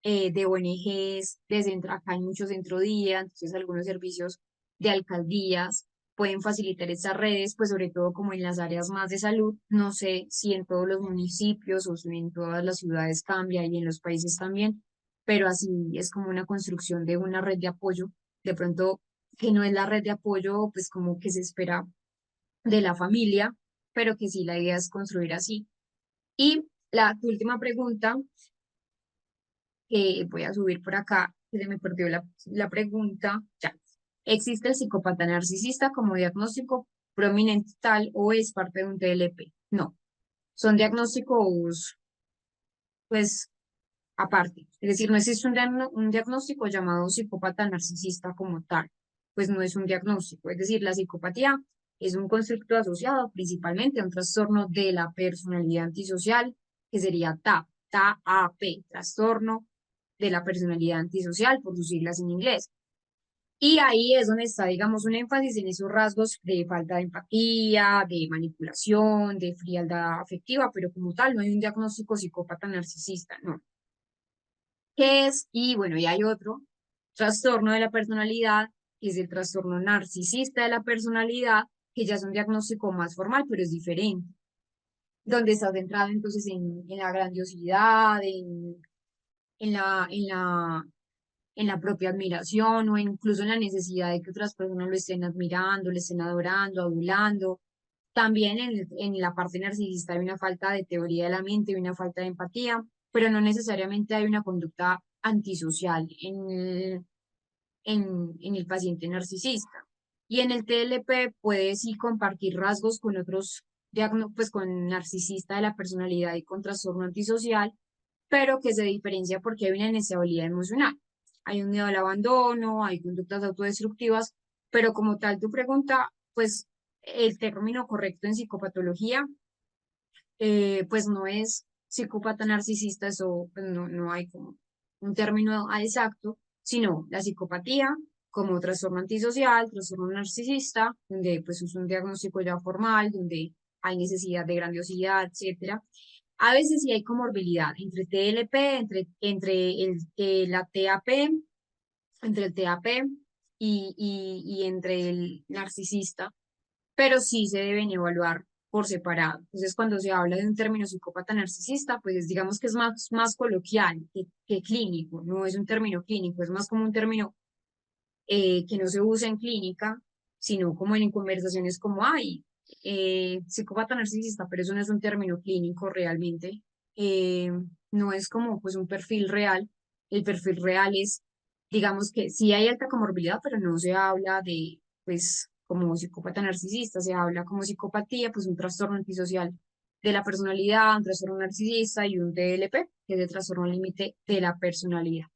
de ONGs, acá hay muchos centro día, entonces algunos servicios de alcaldías pueden facilitar estas redes, pues sobre todo como en las áreas más de salud. No sé si en todos los municipios o si en todas las ciudades cambia y en los países también, pero así es como una construcción de una red de apoyo. De pronto, que no es la red de apoyo, pues como que se espera de la familia, pero que sí, la idea es construir así. Y tu última pregunta, que voy a subir por acá, que se me perdió la pregunta, ya. ¿Existe el psicópata narcisista como diagnóstico prominente tal o es parte de un TLP? No, son diagnósticos, pues, aparte. Es decir, no existe un diagnóstico llamado psicópata narcisista como tal, pues no es un diagnóstico. Es decir, la psicopatía Es un constructo asociado principalmente a un trastorno de la personalidad antisocial, que sería TAP, TAP, trastorno de la personalidad antisocial, por sus siglas en inglés. Y ahí es donde está, digamos, un énfasis en esos rasgos de falta de empatía, de manipulación, de frialdad afectiva, pero como tal no hay un diagnóstico psicópata narcisista, no. ¿Qué es? Y bueno, y hay otro trastorno de la personalidad, que es el trastorno narcisista de la personalidad, que ya es un diagnóstico más formal, pero es diferente, donde está centrado entonces en la grandiosidad, en la propia admiración o incluso en la necesidad de que otras personas lo estén admirando, lo estén adorando, adulando. También en la parte narcisista hay una falta de teoría de la mente y una falta de empatía, pero no necesariamente hay una conducta antisocial en el paciente narcisista. Y en el TLP puede sí compartir rasgos con otros, pues con narcisista de la personalidad y con trastorno antisocial, pero que se diferencia porque hay una inestabilidad emocional. Hay un miedo al abandono, hay conductas autodestructivas, pero como tal tu pregunta, pues el término correcto en psicopatología, pues no es psicópata narcisista, eso pues no hay como un término exacto, sino la psicopatía como trastorno antisocial, trastorno narcisista, donde pues es un diagnóstico ya formal, donde hay necesidad de grandiosidad, etcétera. A veces sí hay comorbilidad entre TLP, la TAP, entre el TAP y entre el narcisista, pero sí se deben evaluar por separado. Entonces, cuando se habla de un término psicópata narcisista, pues digamos que es más coloquial que clínico, no es un término clínico, es más como un término que no se usa en clínica, sino como en conversaciones como hay, psicópata narcisista, pero eso no es un término clínico realmente, eh, no es como pues un perfil real, el perfil real es, digamos que sí hay alta comorbilidad, pero no se habla de, pues, como psicópata narcisista, se habla como psicopatía, pues un trastorno antisocial de la personalidad, un trastorno narcisista y un TLP, que es el trastorno límite de la personalidad.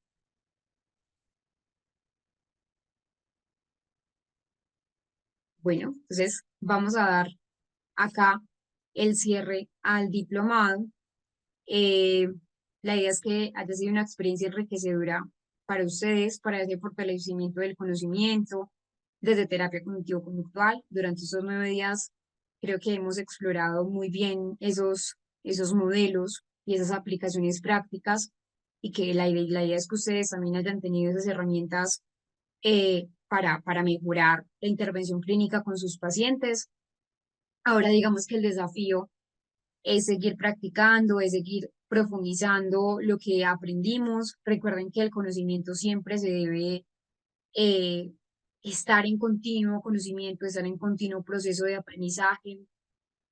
Bueno, entonces vamos a dar acá el cierre al diplomado. Eh, la idea es que haya sido una experiencia enriquecedora para ustedes, para ese fortalecimiento del conocimiento, desde terapia cognitivo-conductual. Durante estos 9 días creo que hemos explorado muy bien esos modelos y esas aplicaciones prácticas y que la idea es que ustedes también hayan tenido esas herramientas para mejorar la intervención clínica con sus pacientes. Ahora digamos que el desafío es seguir practicando, es seguir profundizando lo que aprendimos. Recuerden que el conocimiento siempre se debe eh, estar en continuo conocimiento, estar en continuo proceso de aprendizaje.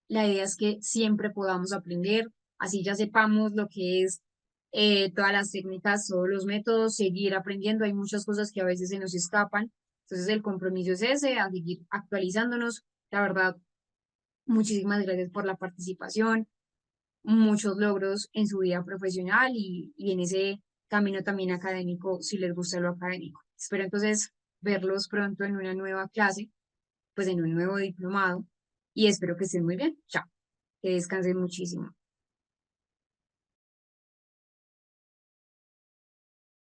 La idea es que siempre podamos aprender, así ya sepamos lo que es todas las técnicas, todos los métodos, seguir aprendiendo. Hay muchas cosas que a veces se nos escapan. Entonces el compromiso es ese, a seguir actualizándonos. La verdad, muchísimas gracias por la participación, muchos logros en su vida profesional y en ese camino también académico, si les gusta lo académico. Espero entonces verlos pronto en una nueva clase, pues en un nuevo diplomado y espero que estén muy bien. Chao, que descansen muchísimo.